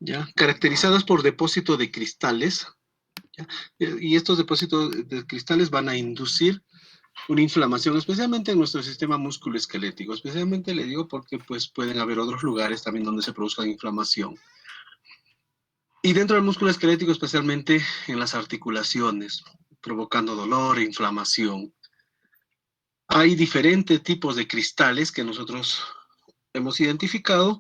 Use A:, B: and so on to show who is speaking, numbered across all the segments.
A: ¿ya? Caracterizadas por depósito de cristales, ¿ya? Y estos depósitos de cristales van a inducir una inflamación, especialmente en nuestro sistema musculoesquelético. Especialmente le digo porque pues, pueden haber otros lugares también donde se produzca inflamación. Y dentro del músculo esquelético, especialmente en las articulaciones, provocando dolor e inflamación. Hay diferentes tipos de cristales que nosotros hemos identificado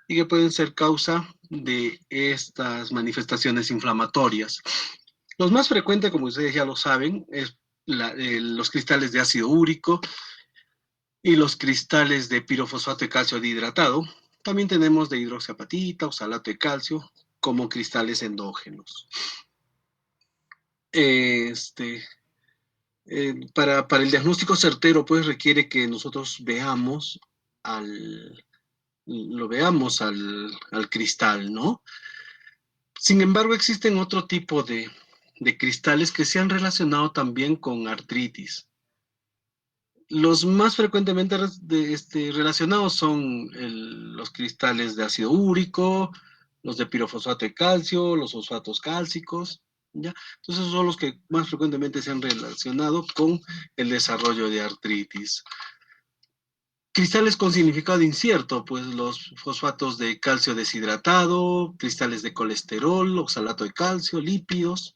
A: y que pueden ser causa de estas manifestaciones inflamatorias. Los más frecuentes, como ustedes ya lo saben, es los cristales de ácido úrico y los cristales de pirofosfato de calcio dihidratado. También tenemos de hidroxiapatita, oxalato de calcio, como cristales endógenos. Para el diagnóstico certero, pues requiere que nosotros lo veamos al cristal, ¿no? Sin embargo, existen otro tipo de cristales que se han relacionado también con artritis. Los más frecuentemente relacionados son los cristales de ácido úrico, los de pirofosfato de calcio, los fosfatos cálcicos, ¿ya? Entonces son los que más frecuentemente se han relacionado con el desarrollo de artritis. Cristales con significado incierto, pues los fosfatos de calcio deshidratado, cristales de colesterol, oxalato de calcio, lípidos.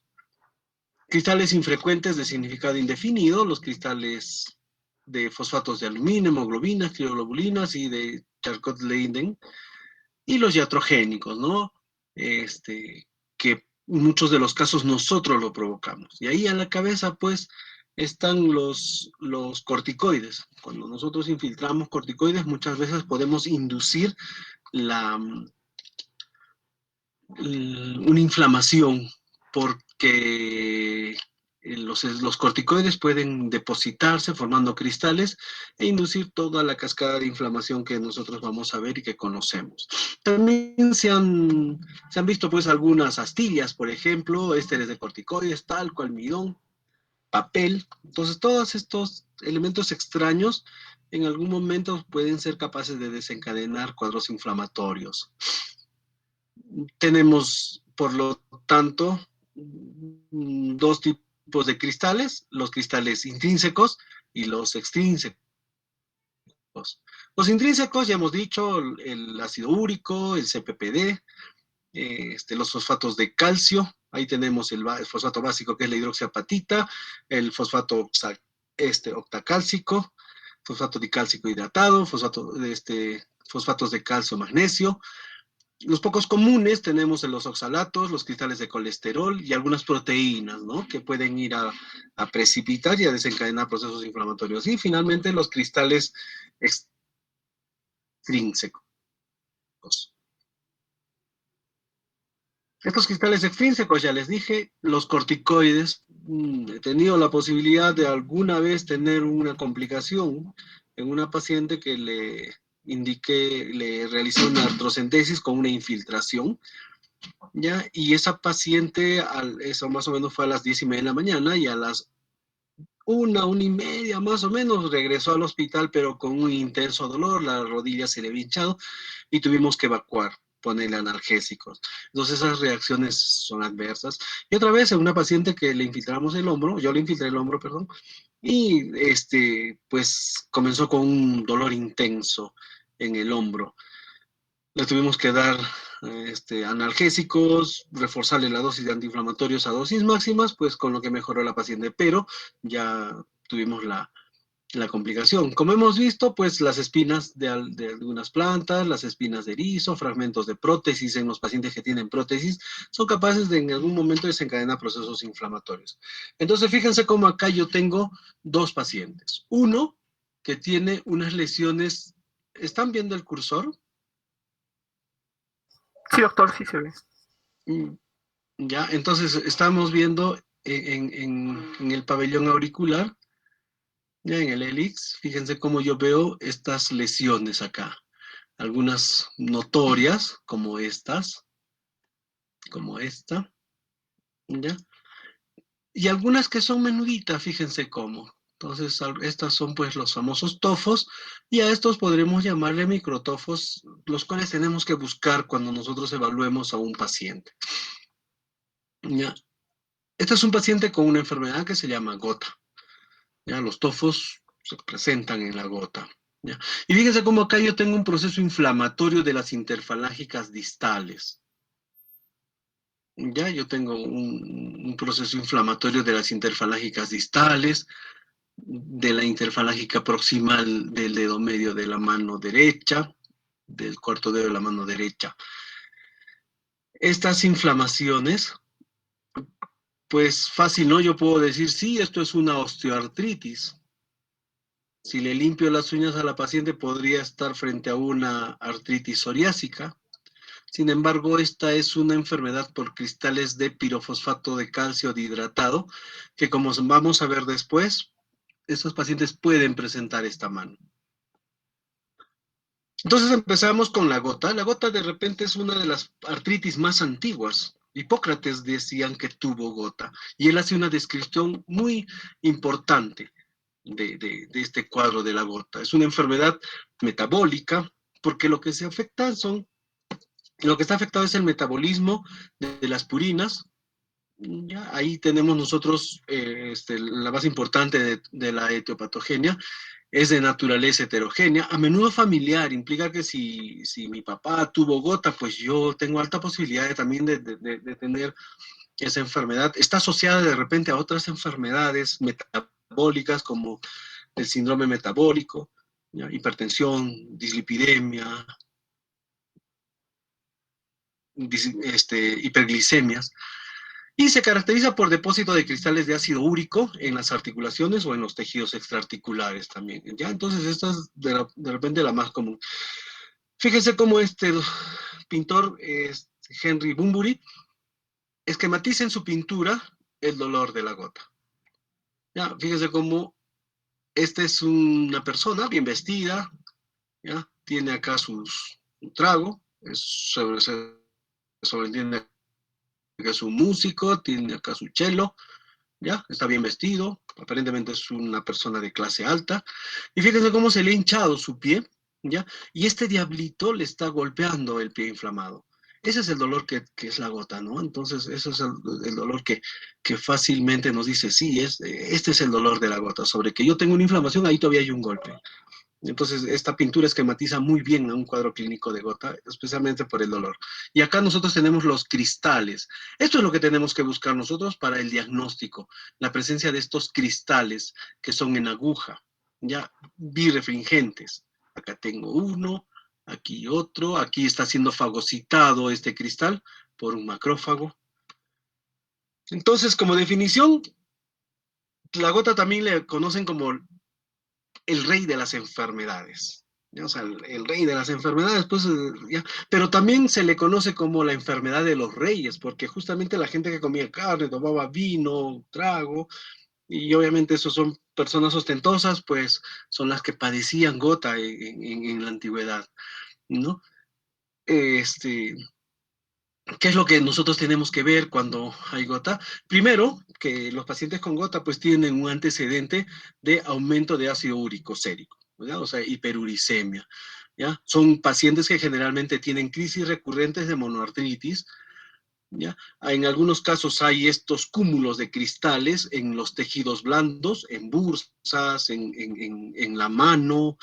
A: Cristales infrecuentes de significado indefinido, los cristales de fosfatos de aluminio, hemoglobinas, crioglobulinas y de Charcot-Leyden, y los iatrogénicos, ¿no? Que en muchos de los casos nosotros lo provocamos. Y ahí a la cabeza, pues, están los corticoides. Cuando nosotros infiltramos corticoides, muchas veces podemos inducir una inflamación porque los corticoides pueden depositarse formando cristales e inducir toda la cascada de inflamación que nosotros vamos a ver y que conocemos. También se han visto pues algunas astillas, por ejemplo, ésteres de corticoides, talco, almidón, papel. Entonces todos estos elementos extraños en algún momento pueden ser capaces de desencadenar cuadros inflamatorios. Tenemos, por lo tanto, dos tipos de cristales, los cristales intrínsecos y los extrínsecos. Los intrínsecos, ya hemos dicho, el ácido úrico, el CPPD, los fosfatos de calcio, ahí tenemos el fosfato básico que es la hidroxiapatita, el fosfato octacálcico, fosfato dicálcico hidratado, fosfatos de calcio, magnesio. Los pocos comunes tenemos en los oxalatos, los cristales de colesterol y algunas proteínas, ¿no? Que pueden ir a precipitar y a desencadenar procesos inflamatorios. Y finalmente los cristales extrínsecos. Estos cristales extrínsecos, ya les dije, los corticoides, he tenido la posibilidad de alguna vez tener una complicación en una paciente que le realicé una artrocentesis con una infiltración, ¿ya? Y esa paciente, eso más o menos fue a las 10:30 de la mañana y a las 1:30 más o menos regresó al hospital, pero con un intenso dolor, la rodilla se le había hinchado y tuvimos que evacuar, ponerle analgésicos. Entonces esas reacciones son adversas. Y otra vez en una paciente que le infiltramos el hombro, yo le infiltré el hombro, perdón, y pues comenzó con un dolor intenso en el hombro. Le tuvimos que dar analgésicos, reforzarle la dosis de antiinflamatorios a dosis máximas, pues con lo que mejoró la paciente, pero ya tuvimos la complicación. Como hemos visto, pues las espinas de algunas plantas, las espinas de erizo, fragmentos de prótesis en los pacientes que tienen prótesis, son capaces de en algún momento desencadenar procesos inflamatorios. Entonces, fíjense cómo acá yo tengo dos pacientes. Uno que tiene unas lesiones, ¿están viendo el cursor?
B: Sí, doctor, sí se ve.
A: Ya, entonces estamos viendo en el pabellón auricular, ya en el hélix, fíjense cómo yo veo estas lesiones acá. Algunas notorias, como estas, como esta, ¿ya? Y algunas que son menuditas, fíjense cómo. Entonces, estas son pues los famosos tofos, y a estos podremos llamarle microtofos, los cuales tenemos que buscar cuando nosotros evaluemos a un paciente. ¿Ya? Este es un paciente con una enfermedad que se llama gota. ¿Ya? Los tofos se presentan en la gota. ¿Ya? Y fíjense cómo acá yo tengo un proceso inflamatorio de las interfalángicas distales. Ya, yo tengo un proceso inflamatorio de las interfalángicas distales, de la interfalángica proximal del dedo medio de la mano derecha, del cuarto dedo de la mano derecha. Estas inflamaciones, pues fácil, ¿no? Yo puedo decir, sí, esto es una osteoartritis. Si le limpio las uñas a la paciente, podría estar frente a una artritis psoriásica. Sin embargo, esta es una enfermedad por cristales de pirofosfato de calcio dihidratado, que como vamos a ver después, estos pacientes pueden presentar esta mano. Entonces empezamos con la gota. La gota de repente es una de las artritis más antiguas. Hipócrates decían que tuvo gota, y él hace una descripción muy importante de este cuadro de la gota. Es una enfermedad metabólica, porque lo que está afectado es el metabolismo de las purinas. Ya, ahí tenemos nosotros la base importante de la etiopatogenia. Es de naturaleza heterogénea, a menudo familiar. Implica que si mi papá tuvo gota, pues yo tengo alta posibilidad también de tener esa enfermedad. Está asociada de repente a otras enfermedades metabólicas como el síndrome metabólico, ¿ya? Hipertensión, dislipidemia, hiperglicemias. Y se caracteriza por depósito de cristales de ácido úrico en las articulaciones o en los tejidos extraarticulares también. ¿Ya? Entonces, esta es de repente la más común. Fíjense cómo este pintor, Henry Bunbury, esquematiza en su pintura el dolor de la gota. ¿Ya? Fíjense cómo esta es una persona bien vestida, ¿ya? Tiene acá su trago, se sobreentiende que es un músico, tiene acá su cello, ¿ya? Está bien vestido, aparentemente es una persona de clase alta, y fíjense cómo se le ha hinchado su pie, ¿ya? Y este diablito le está golpeando el pie inflamado. Ese es el dolor que es la gota, ¿no? Entonces, ese es el dolor que fácilmente nos dice, sí, este es el dolor de la gota. Sobre que yo tengo una inflamación, ahí todavía hay un golpe. Entonces, esta pintura esquematiza muy bien a un cuadro clínico de gota, especialmente por el dolor. Y acá nosotros tenemos los cristales. Esto es lo que tenemos que buscar nosotros para el diagnóstico, la presencia de estos cristales que son en aguja, ya birefringentes. Acá tengo uno, aquí otro, aquí está siendo fagocitado este cristal por un macrófago. Entonces, como definición, la gota también le conocen como el rey de las enfermedades. ¿Ya? O sea, el rey de las enfermedades, pues, ya. Pero también se le conoce como la enfermedad de los reyes, porque justamente la gente que comía carne, tomaba vino, trago, y obviamente esos son personas ostentosas, pues son las que padecían gota en la antigüedad, ¿no? Este, ¿Qué es lo que nosotros tenemos que ver cuando hay gota? Primero, que los pacientes con gota pues tienen un antecedente de aumento de ácido úrico sérico, ¿verdad? O sea, hiperuricemia, ¿ya? Son pacientes que generalmente tienen crisis recurrentes de monoartritis, ¿ya? En algunos casos hay estos cúmulos de cristales en los tejidos blandos, en bursas, en la mano,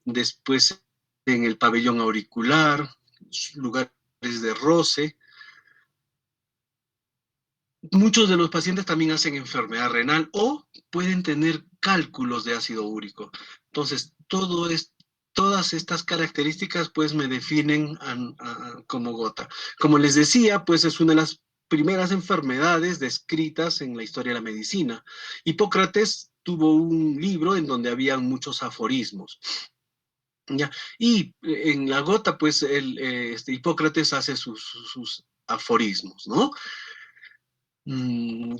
A: después en el pabellón auricular, lugares de roce. Muchos de los pacientes también hacen enfermedad renal o pueden tener cálculos de ácido úrico. Entonces, todas estas características pues me definen como gota. Como les decía, pues es una de las primeras enfermedades descritas en la historia de la medicina. Hipócrates tuvo un libro en donde había muchos aforismos. ¿Ya? Y en la gota, pues Hipócrates hace sus aforismos, ¿no?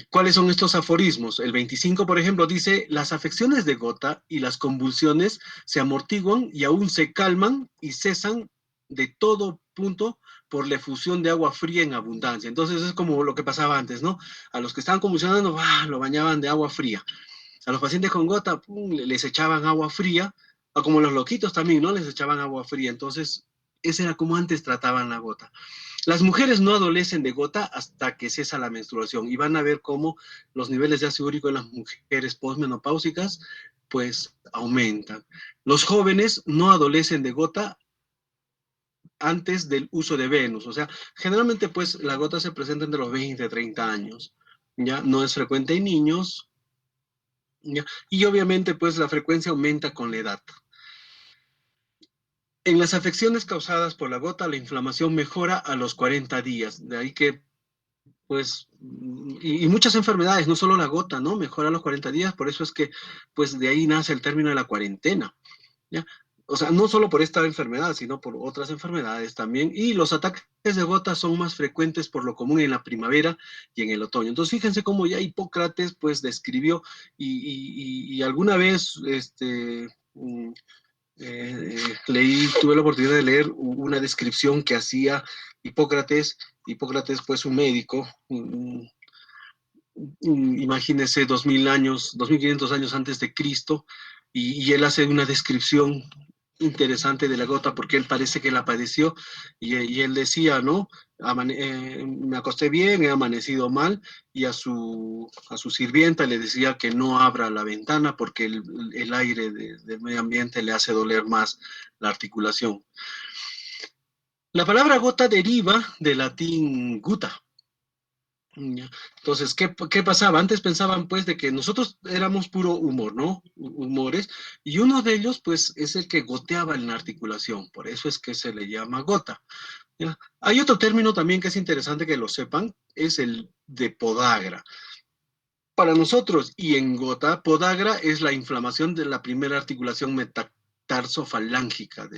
A: ¿Cuáles son estos aforismos? El 25, por ejemplo, dice, las afecciones de gota y las convulsiones se amortiguan y aún se calman y cesan de todo punto por la efusión de agua fría en abundancia. Entonces es como lo que pasaba antes, ¿no? A los que estaban convulsionando, lo bañaban de agua fría. A los pacientes con gota, pum, les echaban agua fría, o como los loquitos también, ¿no? Les echaban agua fría. Entonces, ese era como antes trataban la gota. Las mujeres no adolecen de gota hasta que cesa la menstruación y van a ver cómo los niveles de ácido úrico en las mujeres postmenopáusicas pues aumentan. Los jóvenes no adolecen de gota antes del uso de Venus, o sea, generalmente pues la gota se presenta entre los 20 y 30 años, ¿ya? No es frecuente en niños, ¿ya? Y obviamente pues la frecuencia aumenta con la edad. En las afecciones causadas por la gota, la inflamación mejora a los 40 días, de ahí que pues, y muchas enfermedades, no solo la gota, ¿no? Mejora a los 40 días, por eso es que, pues, de ahí nace el término de la cuarentena, ¿ya? O sea, no solo por esta enfermedad, sino por otras enfermedades también. Y los ataques de gota son más frecuentes por lo común en la primavera y en el otoño. Entonces, fíjense cómo ya Hipócrates, pues, describió y alguna vez, tuve la oportunidad de leer una descripción que hacía Hipócrates, Hipócrates pues un médico, imagínese 2000 años, 2500 años antes de Cristo, y él hace una descripción interesante de la gota porque él parece que la padeció y él decía, ¿no? Me acosté bien, he amanecido mal y a su sirvienta le decía que no abra la ventana porque el aire del medio ambiente le hace doler más la articulación. La palabra gota deriva del latín guta. Entonces, ¿qué pasaba? Antes pensaban pues de que nosotros éramos puro humor, ¿no? Humores, y uno de ellos pues es el que goteaba en la articulación, por eso es que se le llama gota. ¿Ya? Hay otro término también que es interesante que lo sepan, es el de podagra. Para nosotros y en gota, podagra es la inflamación de la primera articulación metatarso-falángica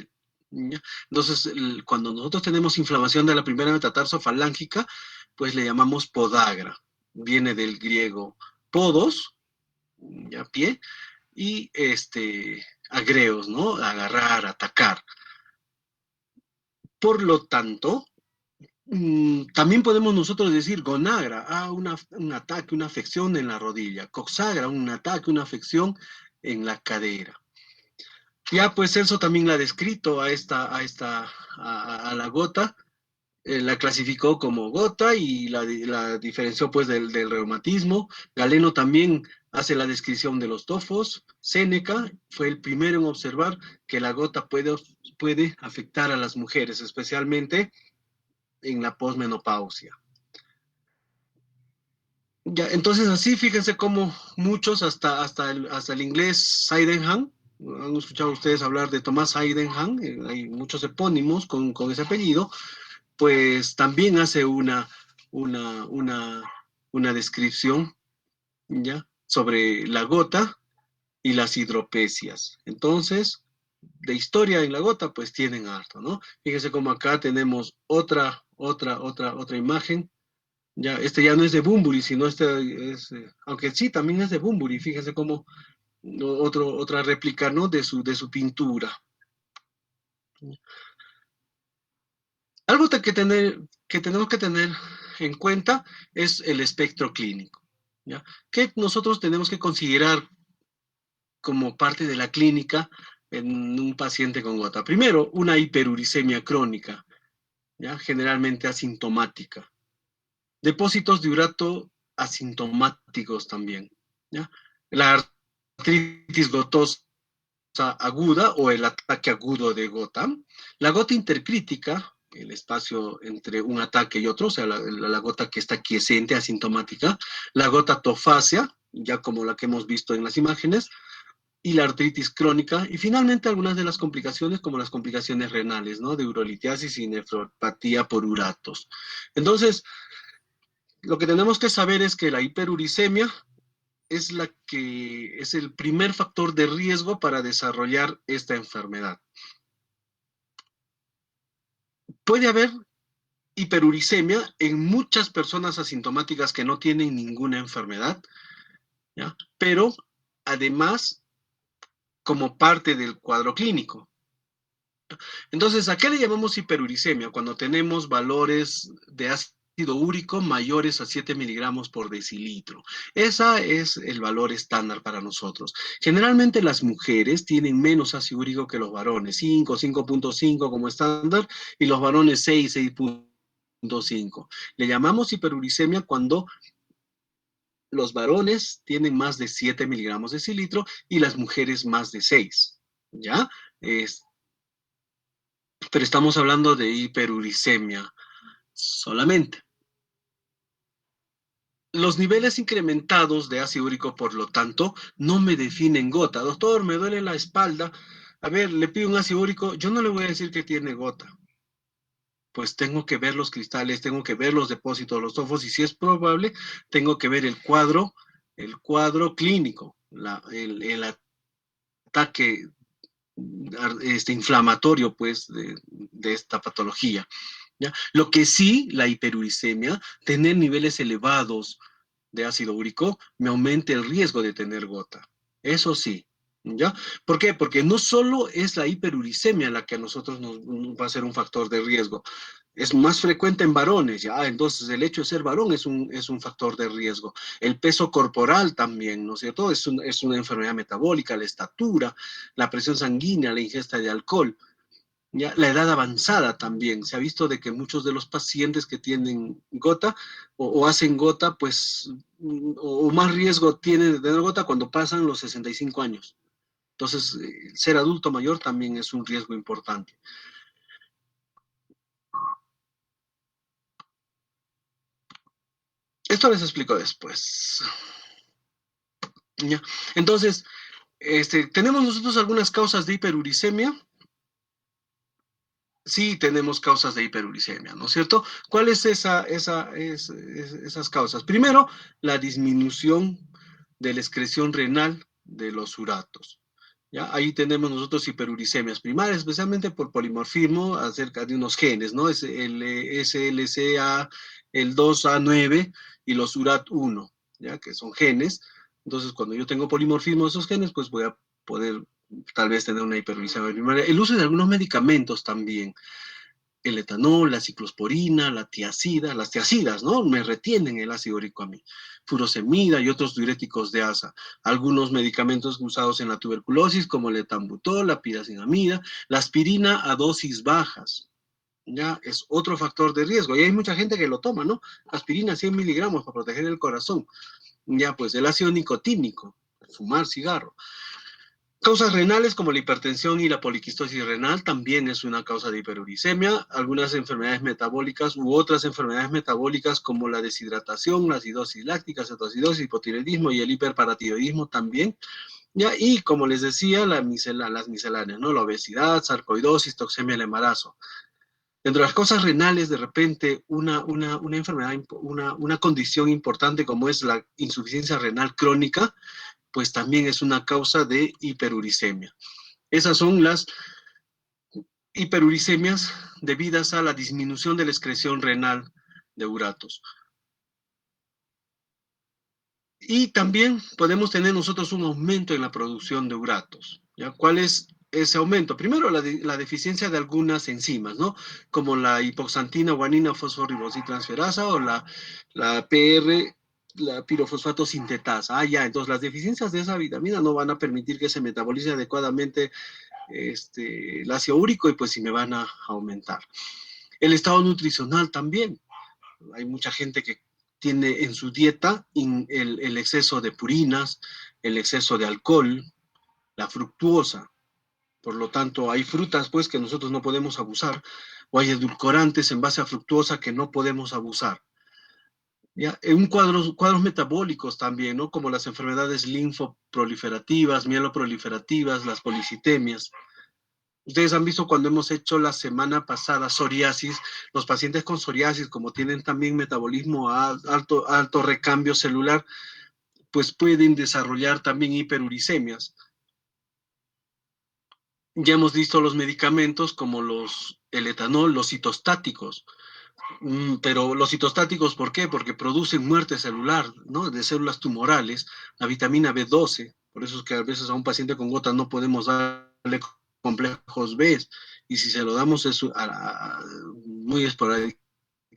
A: ¿ya? Entonces, cuando nosotros tenemos inflamación de la primera metatarso-falángica, pues le llamamos podagra. Viene del griego podos, ya pie, y agreos, ¿no? Agarrar, atacar. Por lo tanto, también podemos nosotros decir gonagra, un ataque, una afección en la rodilla, coxagra, un ataque, una afección en la cadera. Ya pues Celso también la ha descrito a la gota, la clasificó como gota y la diferenció pues del reumatismo. Galeno también hace la descripción de los tofos. Séneca fue el primero en observar que la gota puede afectar a las mujeres, especialmente en la posmenopausia. Ya, entonces así, fíjense cómo muchos, hasta el inglés Sydenham, han escuchado ustedes hablar de Tomás Sydenham, hay muchos epónimos con ese apellido, pues también hace una, una, una descripción, ¿ya? Sobre la gota y las hidropesias. Entonces, de historia en la gota, pues tienen harto, ¿no? Fíjense cómo acá tenemos otra imagen. Ya, ya no es de Bunbury, sino aunque sí, también es de Bunbury, fíjense cómo otra réplica, ¿no? De su pintura. Algo que tenemos que tener en cuenta es el espectro clínico, ¿ya? Que nosotros tenemos que considerar como parte de la clínica en un paciente con gota. Primero, una hiperuricemia crónica, ¿ya? Generalmente asintomática. Depósitos de urato asintomáticos también, ¿ya? La artritis gotosa aguda o el ataque agudo de gota. La gota intercrítica, el espacio entre un ataque y otro, o sea, la gota que está quiescente, asintomática. La gota tofácea, ya como la que hemos visto en las imágenes, y la artritis crónica, y finalmente algunas de las complicaciones, como las complicaciones renales, ¿no? De urolitiasis y nefropatía por uratos. Entonces, lo que tenemos que saber es que la hiperuricemia es el primer factor de riesgo para desarrollar esta enfermedad. Puede haber hiperuricemia en muchas personas asintomáticas que no tienen ninguna enfermedad, ¿ya? Pero además como parte del cuadro clínico. Entonces, ¿a qué le llamamos hiperuricemia? Cuando tenemos valores de ácido ácido úrico mayores a 7 miligramos por decilitro. Ese es el valor estándar para nosotros. Generalmente las mujeres tienen menos ácido úrico que los varones, 5, 5.5 como estándar, y los varones 6, 6.5. Le llamamos hiperuricemia cuando los varones tienen más de 7 miligramos de decilitro y las mujeres más de 6, ¿ya? Pero estamos hablando de hiperuricemia solamente. Los niveles incrementados de ácido úrico, por lo tanto, no me definen gota. Doctor, me duele la espalda. A ver, le pido un ácido úrico. Yo no le voy a decir que tiene gota. Pues tengo que ver los cristales, tengo que ver los depósitos, los tofos, y si es probable, tengo que ver el cuadro clínico, el ataque inflamatorio, pues, de esta patología. ¿Ya? Lo que sí, la hiperuricemia, tener niveles elevados de ácido úrico, me aumenta el riesgo de tener gota. Eso sí, ¿ya? ¿Por qué? Porque no solo es la hiperuricemia la que a nosotros nos va a ser un factor de riesgo, es más frecuente en varones, ¿ya? Entonces el hecho de ser varón es un factor de riesgo. El peso corporal también, ¿no es cierto? Es una enfermedad metabólica, la estatura, la presión sanguínea, la ingesta de alcohol. Ya, la edad avanzada también. Se ha visto de que muchos de los pacientes que tienen gota o hacen gota, pues, o más riesgo tienen de tener gota cuando pasan los 65 años. Entonces, ser adulto mayor también es un riesgo importante. Esto les explico después. ¿Ya? Entonces, ¿tenemos nosotros algunas causas de hiperuricemia? Sí, tenemos causas de hiperuricemia, ¿no es cierto? ¿Cuáles esas causas? Primero, la disminución de la excreción renal de los uratos. ¿Ya? Ahí tenemos nosotros hiperuricemias primarias, especialmente por polimorfismo acerca de unos genes, ¿no? Es el SLCA, el 2A9 y los URAT1, ¿ya? Que son genes. Entonces, cuando yo tengo polimorfismo de esos genes, pues voy a poder tal vez tener una hiperuricemia primaria. El uso de algunos medicamentos también, el etanol, la ciclosporina, la tiacida, las tiacidas, ¿no? Me retienen el ácido úrico a mí. Furosemida y otros diuréticos de asa. Algunos medicamentos usados en la tuberculosis, como el etambutol, la piracinamida, la aspirina a dosis bajas. Ya es otro factor de riesgo. Y hay mucha gente que lo toma, ¿no? Aspirina 100 miligramos para proteger el corazón. Ya, pues el ácido nicotínico, fumar cigarro. Causas renales como la hipertensión y la poliquistosis renal también es una causa de hiperuricemia. Algunas enfermedades metabólicas u otras enfermedades metabólicas como la deshidratación, la acidosis láctica, cetoacidosis, hipotiroidismo y el hiperparatiroidismo también. ¿Ya? Y como les decía, las misceláneas, ¿no? La obesidad, sarcoidosis, toxemia del embarazo. Dentro de las causas renales, de repente, una enfermedad, una condición importante como es la insuficiencia renal crónica, pues también es una causa de hiperuricemia. Esas son las hiperuricemias debidas a la disminución de la excreción renal de uratos. Y también podemos tener nosotros un aumento en la producción de uratos. ¿Ya? ¿Cuál es ese aumento? Primero, la deficiencia de algunas enzimas, ¿no? Como la hipoxantina, guanina, fosforibositransferasa o la PR, la pirofosfato sintetasa. Ya, entonces las deficiencias de esa vitamina no van a permitir que se metabolice adecuadamente el ácido úrico y pues sí me van a aumentar. El estado nutricional también. Hay mucha gente que tiene en su dieta el exceso de purinas, el exceso de alcohol, la fructuosa. Por lo tanto, hay frutas pues que nosotros no podemos abusar o hay edulcorantes en base a fructuosa que no podemos abusar. ¿Ya? Cuadros metabólicos también, ¿no? Como las enfermedades linfoproliferativas, mieloproliferativas, las policitemias. Ustedes han visto cuando hemos hecho la semana pasada psoriasis, los pacientes con psoriasis, como tienen también metabolismo alto recambio celular, pues pueden desarrollar también hiperuricemias. Ya hemos visto los medicamentos como el etanol, los citostáticos, pero los citostáticos, ¿por qué? Porque producen muerte celular, ¿no? De células tumorales, la vitamina B12, por eso es que a veces a un paciente con gota no podemos darle complejos B, y si se lo damos es muy esporádicamente.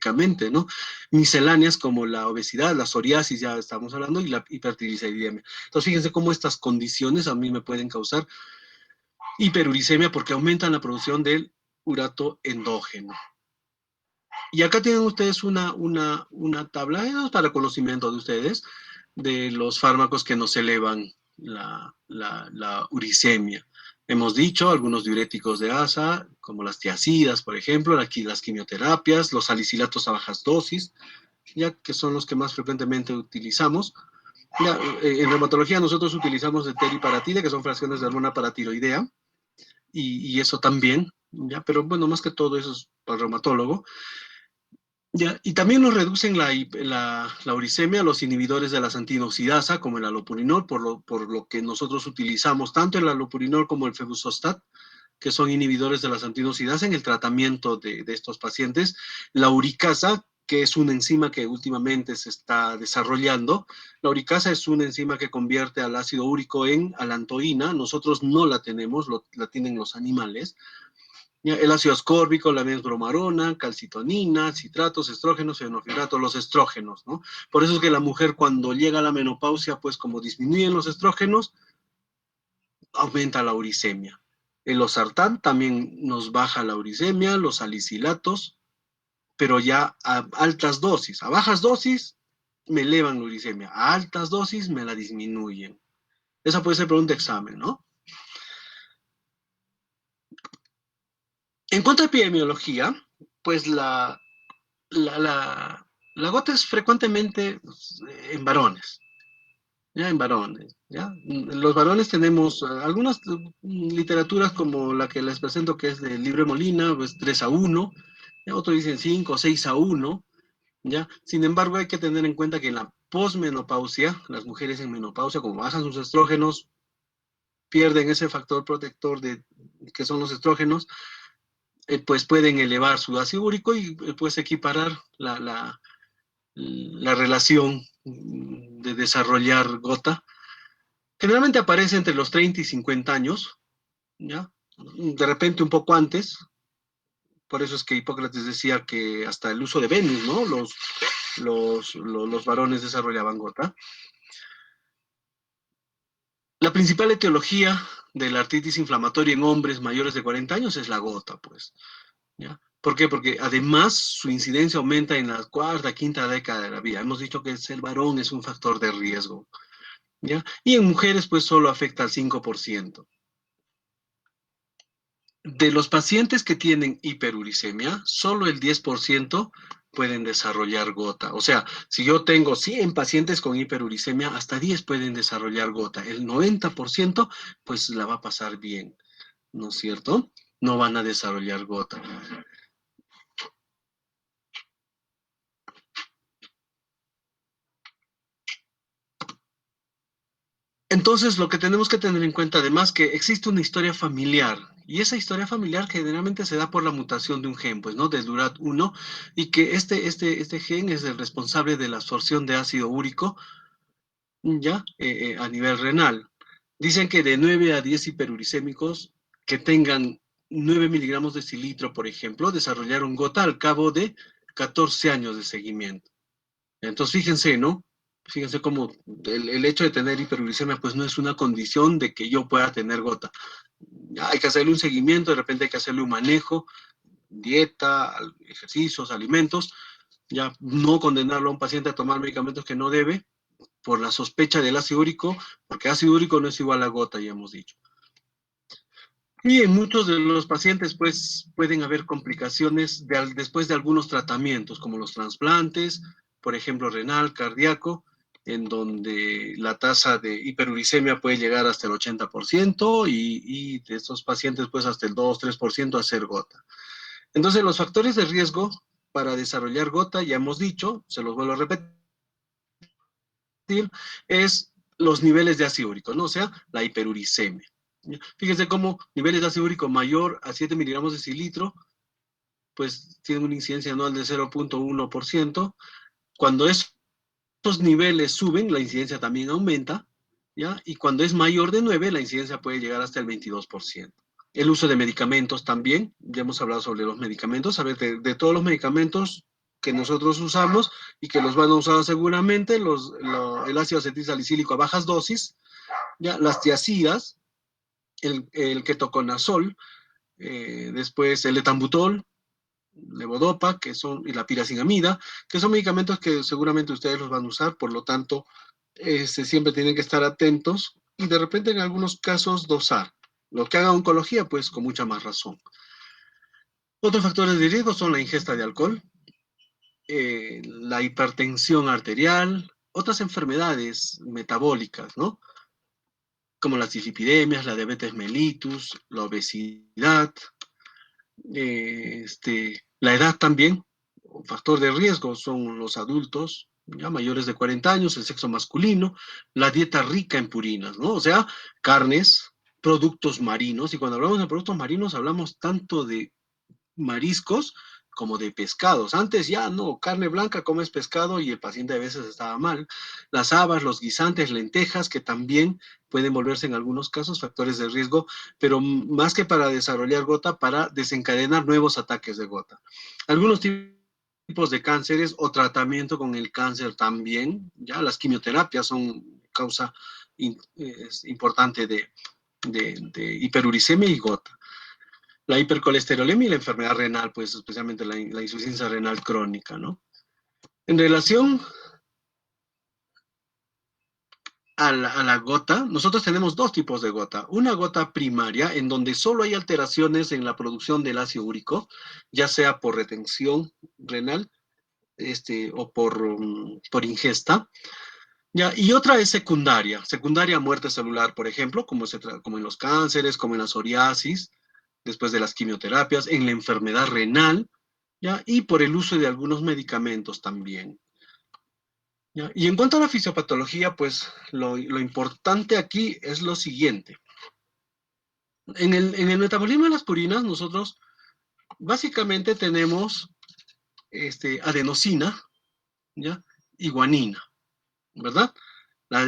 A: específicamente, ¿no? Misceláneas como la obesidad, la psoriasis, ya estamos hablando, y la hipertrigliceridemia. Entonces, fíjense cómo estas condiciones a mí me pueden causar hiperuricemia porque aumentan la producción del urato endógeno. Y acá tienen ustedes una tabla para conocimiento de ustedes de los fármacos que nos elevan la uricemia. Hemos dicho algunos diuréticos de asa, como las tiazidas, por ejemplo, aquí las quimioterapias, los salicilatos a bajas dosis, ya que son los que más frecuentemente utilizamos. Ya, en reumatología nosotros utilizamos de teriparatida, que son fracciones de hormona paratiroidea, y eso también, ya, pero bueno, más que todo eso es para el reumatólogo. Ya, y también nos reducen la uricemia los inhibidores de la santinoxidasa, como el alopurinol, por lo que nosotros utilizamos tanto el alopurinol como el febuxostat, que son inhibidores de la santinoxidasa en el tratamiento de estos pacientes. La uricasa, que es una enzima que últimamente se está desarrollando. La uricasa es una enzima que convierte al ácido úrico en alantoína. Nosotros no la tenemos, la tienen los animales. El ácido ascórbico, la benzbromarona, calcitonina, citratos, estrógenos, fenofibrato, los estrógenos, ¿no? Por eso es que la mujer cuando llega a la menopausia, pues como disminuyen los estrógenos, aumenta la uricemia. El losartán también nos baja la uricemia, los salicilatos, pero ya a altas dosis. A bajas dosis me elevan la uricemia, a altas dosis me la disminuyen. Esa puede ser pregunta de examen, ¿no? En cuanto a epidemiología, pues la gota es frecuentemente en varones, ya en varones, ya. Los varones tenemos algunas literaturas como la que les presento, que es del libro de Molina, pues 3-1, ya, otros dicen 5, 6-1, ya. Sin embargo, hay que tener en cuenta que en la posmenopausia, las mujeres en menopausia, como bajan sus estrógenos, pierden ese factor protector que son los estrógenos, pues pueden elevar su ácido úrico y pues equiparar la relación de desarrollar gota. Generalmente aparece entre los 30 y 50 años, ¿ya? De repente un poco antes, por eso es que Hipócrates decía que hasta el uso de Venus, ¿no? Los varones desarrollaban gota. La principal etiología de la artritis inflamatoria en hombres mayores de 40 años es la gota, pues, ¿ya? ¿Por qué? Porque además su incidencia aumenta en la cuarta, quinta década de la vida. Hemos dicho que el varón es un factor de riesgo, ¿ya? Y en mujeres, pues solo afecta al 5%. De los pacientes que tienen hiperuricemia, solo el 10% pueden desarrollar gota. O sea, si yo tengo 100 pacientes con hiperuricemia, hasta 10 pueden desarrollar gota. El 90% pues la va a pasar bien, ¿no es cierto? No van a desarrollar gota. Entonces, lo que tenemos que tener en cuenta además que existe una historia familiar, y esa historia familiar generalmente se da por la mutación de un gen, pues, ¿no? Del DURAT1, y que este gen es el responsable de la absorción de ácido úrico, ¿ya? A nivel renal. Dicen que de 9 a 10 hiperuricémicos que tengan 9 miligramos de cilitro, por ejemplo, desarrollaron gota al cabo de 14 años de seguimiento. Entonces, fíjense, ¿no? Fíjense cómo el hecho de tener hiperuricemia, pues no es una condición de que yo pueda tener gota. Hay que hacerle un seguimiento, de repente hay que hacerle un manejo, dieta, ejercicios, alimentos, ya no condenarlo a un paciente a tomar medicamentos que no debe por la sospecha del ácido úrico, porque ácido úrico no es igual a gota, ya hemos dicho. Y en muchos de los pacientes, pues, pueden haber complicaciones después de algunos tratamientos, como los trasplantes, por ejemplo, renal, cardíaco, en donde la tasa de hiperuricemia puede llegar hasta el 80% y de estos pacientes, pues, hasta el 2-3% a hacer gota. Entonces, los factores de riesgo para desarrollar gota, ya hemos dicho, se los vuelvo a repetir, es los niveles de ácido úrico, ¿no? O sea, la hiperuricemia. Fíjense cómo niveles de ácido úrico mayor a 7 miligramos de cilitro, pues tienen una incidencia anual de 0.1%. Cuando estos niveles suben, la incidencia también aumenta, ¿ya? Y cuando es mayor de 9, la incidencia puede llegar hasta el 22%. El uso de medicamentos también, ya hemos hablado sobre los medicamentos. A ver, de todos los medicamentos, que nosotros usamos y que los van a usar seguramente, el ácido acetilsalicílico a bajas dosis, ya, las tiazidas, el ketoconazol, después el etambutol, levodopa, y la piracinamida, que son medicamentos que seguramente ustedes los van a usar, por lo tanto, siempre tienen que estar atentos y de repente en algunos casos dosar. Lo que haga oncología, pues con mucha más razón. Otros factores de riesgo son la ingesta de alcohol, la hipertensión arterial, otras enfermedades metabólicas, ¿no? Como las dislipidemias, la diabetes mellitus, la obesidad, la edad también. Un factor de riesgo son los adultos, ya mayores de 40 años, el sexo masculino, la dieta rica en purinas, ¿no? O sea, carnes, productos marinos, y cuando hablamos de productos marinos hablamos tanto de mariscos como de pescados. Antes ya no, carne blanca, comes pescado y el paciente a veces estaba mal. Las habas, los guisantes, lentejas, que también pueden volverse en algunos casos factores de riesgo, pero más que para desarrollar gota, para desencadenar nuevos ataques de gota. Algunos tipos de cánceres o tratamiento con el cáncer también, ya las quimioterapias son causa importante de hiperuricemia y gota. La hipercolesterolemia y la enfermedad renal, pues especialmente la insuficiencia renal crónica, ¿no? En relación a la gota, nosotros tenemos dos tipos de gota. Una gota primaria, en donde solo hay alteraciones en la producción del ácido úrico, ya sea por retención renal o por ingesta. Ya, y otra es secundaria muerte celular, por ejemplo, como en los cánceres, como en la psoriasis, después de las quimioterapias, en la enfermedad renal, ¿ya? Y por el uso de algunos medicamentos también. ¿Ya? Y en cuanto a la fisiopatología, pues lo importante aquí es lo siguiente. En el metabolismo de las purinas, nosotros básicamente tenemos adenosina, ¿ya? Y guanina, ¿verdad? La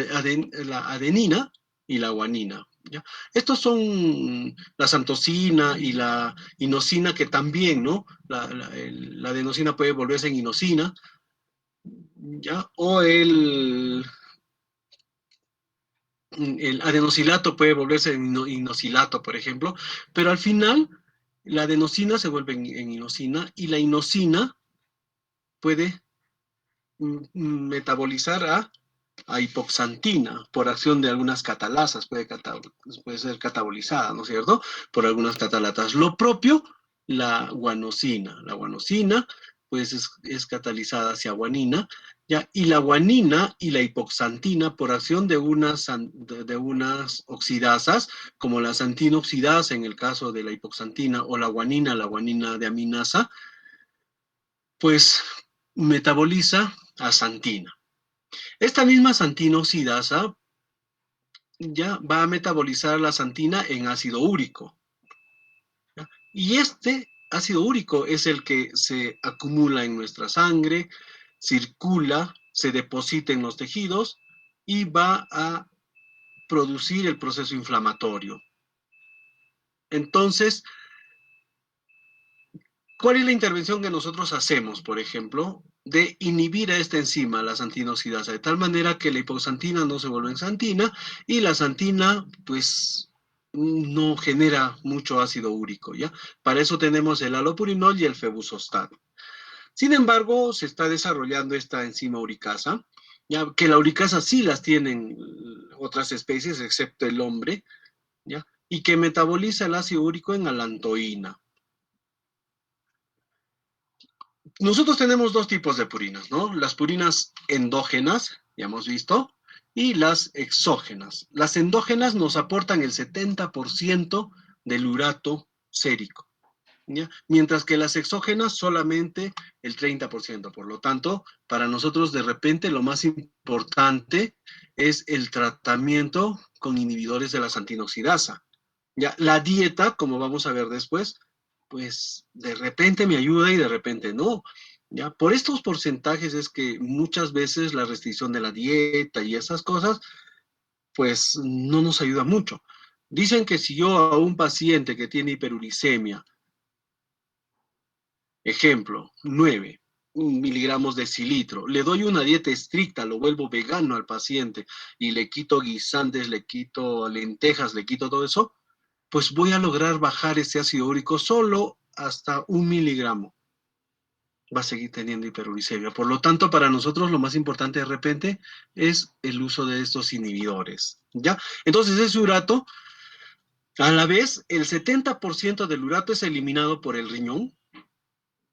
A: adenina y la guanina. ¿Ya? Estos son la santosina y la inosina, que también, ¿no? La adenosina puede volverse en inosina, ¿ya? O el adenosilato puede volverse en inosilato, por ejemplo, pero al final la adenosina se vuelve en inosina y la inosina puede metabolizar a hipoxantina por acción de algunas catalasas, puede ser catabolizada, ¿no es cierto? Por algunas catalatas. Lo propio, la guanosina. La guanosina, pues es catalizada hacia guanina, ¿ya? Y la guanina y la hipoxantina por acción de unas oxidasas, como la santina oxidasa en el caso de la hipoxantina, o la guanina de aminasa, pues metaboliza a santina. Esta misma santina oxidasa ya va a metabolizar la santina en ácido úrico, ¿ya? Y este ácido úrico es el que se acumula en nuestra sangre, circula, se deposita en los tejidos y va a producir el proceso inflamatorio. Entonces, ¿cuál es la intervención que nosotros hacemos, por ejemplo, de inhibir a esta enzima, la santina oxidasa, de tal manera que la hipoxantina no se vuelva en santina y la santina, pues, no genera mucho ácido úrico, ¿ya? Para eso tenemos el allopurinol y el febuxostat. Sin embargo, se está desarrollando esta enzima uricasa, ya que la uricasa sí las tienen otras especies, excepto el hombre, ¿ya? Y que metaboliza el ácido úrico en alantoína. Nosotros tenemos dos tipos de purinas, ¿no? Las purinas endógenas, ya hemos visto, y las exógenas. Las endógenas nos aportan el 70% del urato sérico, ¿ya? Mientras que las exógenas solamente el 30%. Por lo tanto, para nosotros de repente lo más importante es el tratamiento con inhibidores de la santina oxidasa. Ya, la dieta, como vamos a ver después, pues de repente me ayuda y de repente no. Ya, por estos porcentajes es que muchas veces la restricción de la dieta y esas cosas, pues no nos ayuda mucho. Dicen que si yo a un paciente que tiene hiperuricemia, ejemplo, 9, miligramos de cilitro. Le doy una dieta estricta, lo vuelvo vegano al paciente y le quito guisantes, le quito lentejas, le quito todo eso, pues voy a lograr bajar ese ácido úrico solo hasta 1 miligramo. Va a seguir teniendo hiperuricemia. Por lo tanto, para nosotros lo más importante de repente es el uso de estos inhibidores, ¿ya? Entonces, ese urato, a la vez, el 70% del urato es eliminado por el riñón,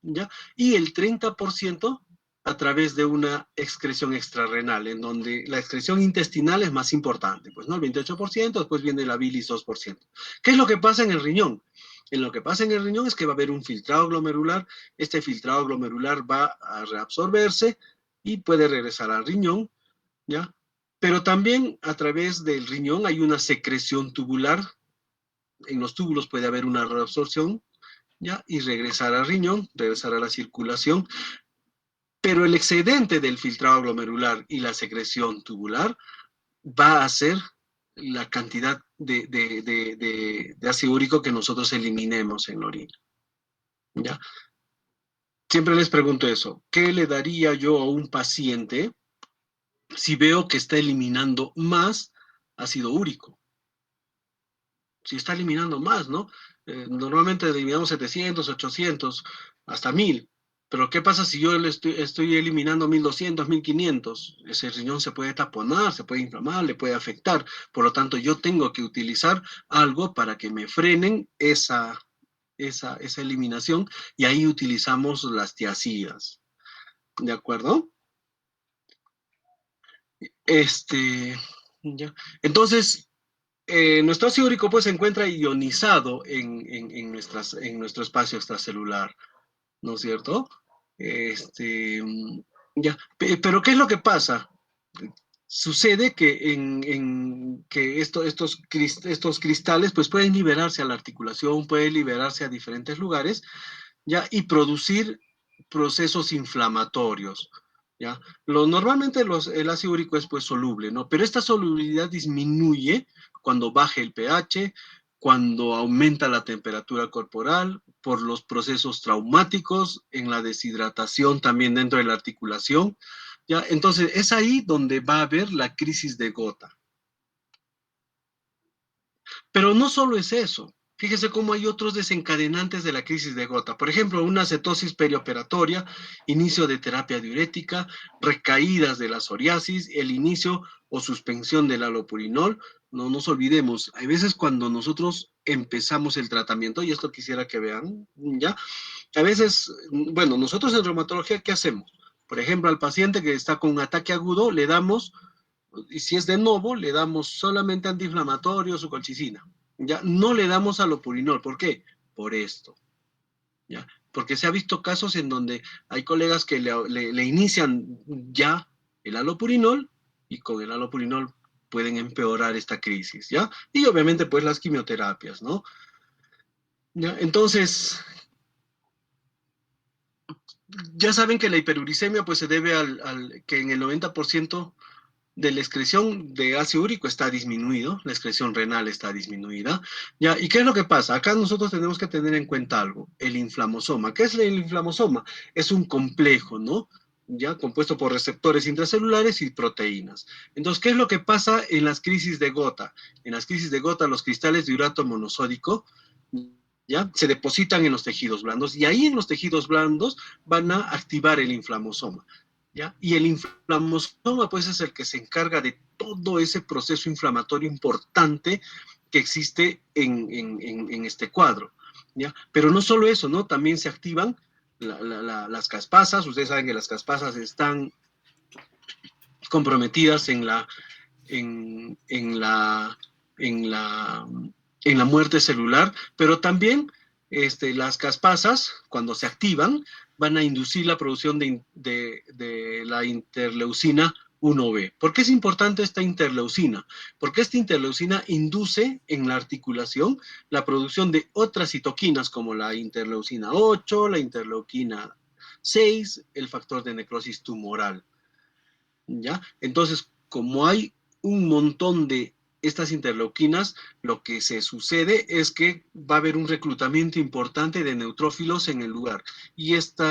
A: ¿ya? Y el 30% a través de una excreción extrarrenal, en donde la excreción intestinal es más importante, pues, ¿no? El 28%, después viene la bilis 2%. ¿Qué es lo que pasa en el riñón? En lo que pasa en el riñón es que va a haber un filtrado glomerular, este filtrado glomerular va a reabsorberse y puede regresar al riñón, ¿ya? Pero también a través del riñón hay una secreción tubular, en los túbulos puede haber una reabsorción, ¿ya? Y regresar al riñón, regresar a la circulación, pero el excedente del filtrado glomerular y la secreción tubular va a ser la cantidad de ácido úrico que nosotros eliminemos en la orina, ¿ya? Siempre les pregunto eso, ¿qué le daría yo a un paciente si veo que está eliminando más ácido úrico? Si está eliminando más, ¿no? Normalmente eliminamos 700, 800, hasta 1000. Pero ¿qué pasa si yo le estoy eliminando 1200, 1500? Ese riñón se puede taponar, se puede inflamar, le puede afectar. Por lo tanto, yo tengo que utilizar algo para que me frenen esa eliminación, y ahí utilizamos las tiazidas. ¿De acuerdo? Ya. Entonces, nuestro ácido úrico pues se encuentra ionizado en nuestro espacio extracelular, ¿no es cierto? Este, ya. Pero ¿qué es lo que pasa? Sucede que, que estos cristales pues pueden liberarse a la articulación, pueden liberarse a diferentes lugares, ¿ya? Y producir procesos inflamatorios, ¿ya? Normalmente el ácido úrico es pues soluble, ¿no? Pero esta solubilidad disminuye cuando baja el pH, cuando aumenta la temperatura corporal, por los procesos traumáticos, en la deshidratación también dentro de la articulación, ¿ya? Entonces es ahí donde va a haber la crisis de gota. Pero no solo es eso. Fíjese cómo hay otros desencadenantes de la crisis de gota. Por ejemplo, una cetosis perioperatoria, inicio de terapia diurética, recaídas de la psoriasis, el inicio o suspensión del halopurinol. No nos olvidemos, hay veces cuando nosotros empezamos el tratamiento, y esto quisiera que vean, ¿ya? A veces, bueno, nosotros en reumatología, ¿qué hacemos? Por ejemplo, al paciente que está con un ataque agudo, le damos, y si es de nuevo, le damos solamente antiinflamatorios o colchicina. Ya no le damos alopurinol. ¿Por qué? Por esto. ¿Ya? Porque se ha visto casos en donde hay colegas que le inician ya el alopurinol, y con el alopurinol pueden empeorar esta crisis, ¿ya? Y obviamente pues las quimioterapias, ¿no? ¿Ya? Entonces, ya saben que la hiperuricemia pues se debe que en el 90% de la excreción de ácido úrico está disminuido, la excreción renal está disminuida, ¿ya? ¿Y qué es lo que pasa? Acá nosotros tenemos que tener en cuenta algo, el inflamosoma. ¿Qué es el inflamosoma? Es un complejo, ¿no? Ya compuesto por receptores intracelulares y proteínas. Entonces, ¿qué es lo que pasa en las crisis de gota? En las crisis de gota, los cristales de urato monosódico, ¿ya? Se depositan en los tejidos blandos, y ahí en los tejidos blandos van a activar el inflamosoma, ¿ya? Y el inflamosoma pues es el que se encarga de todo ese proceso inflamatorio importante que existe en este cuadro, ¿ya? Pero no solo eso, ¿no? También se activan las caspasas. Ustedes saben que las caspasas están comprometidas en la, en la, en la muerte celular, pero también las caspasas, cuando se activan, van a inducir la producción de la interleucina 1B. ¿Por qué es importante esta interleucina? Porque esta interleucina induce en la articulación la producción de otras citoquinas, como la interleucina 8, la interleucina 6, el factor de necrosis tumoral, ¿ya? Entonces, como hay un montón de estas interleuquinas, lo que se sucede es que va a haber un reclutamiento importante de neutrófilos en el lugar. Y este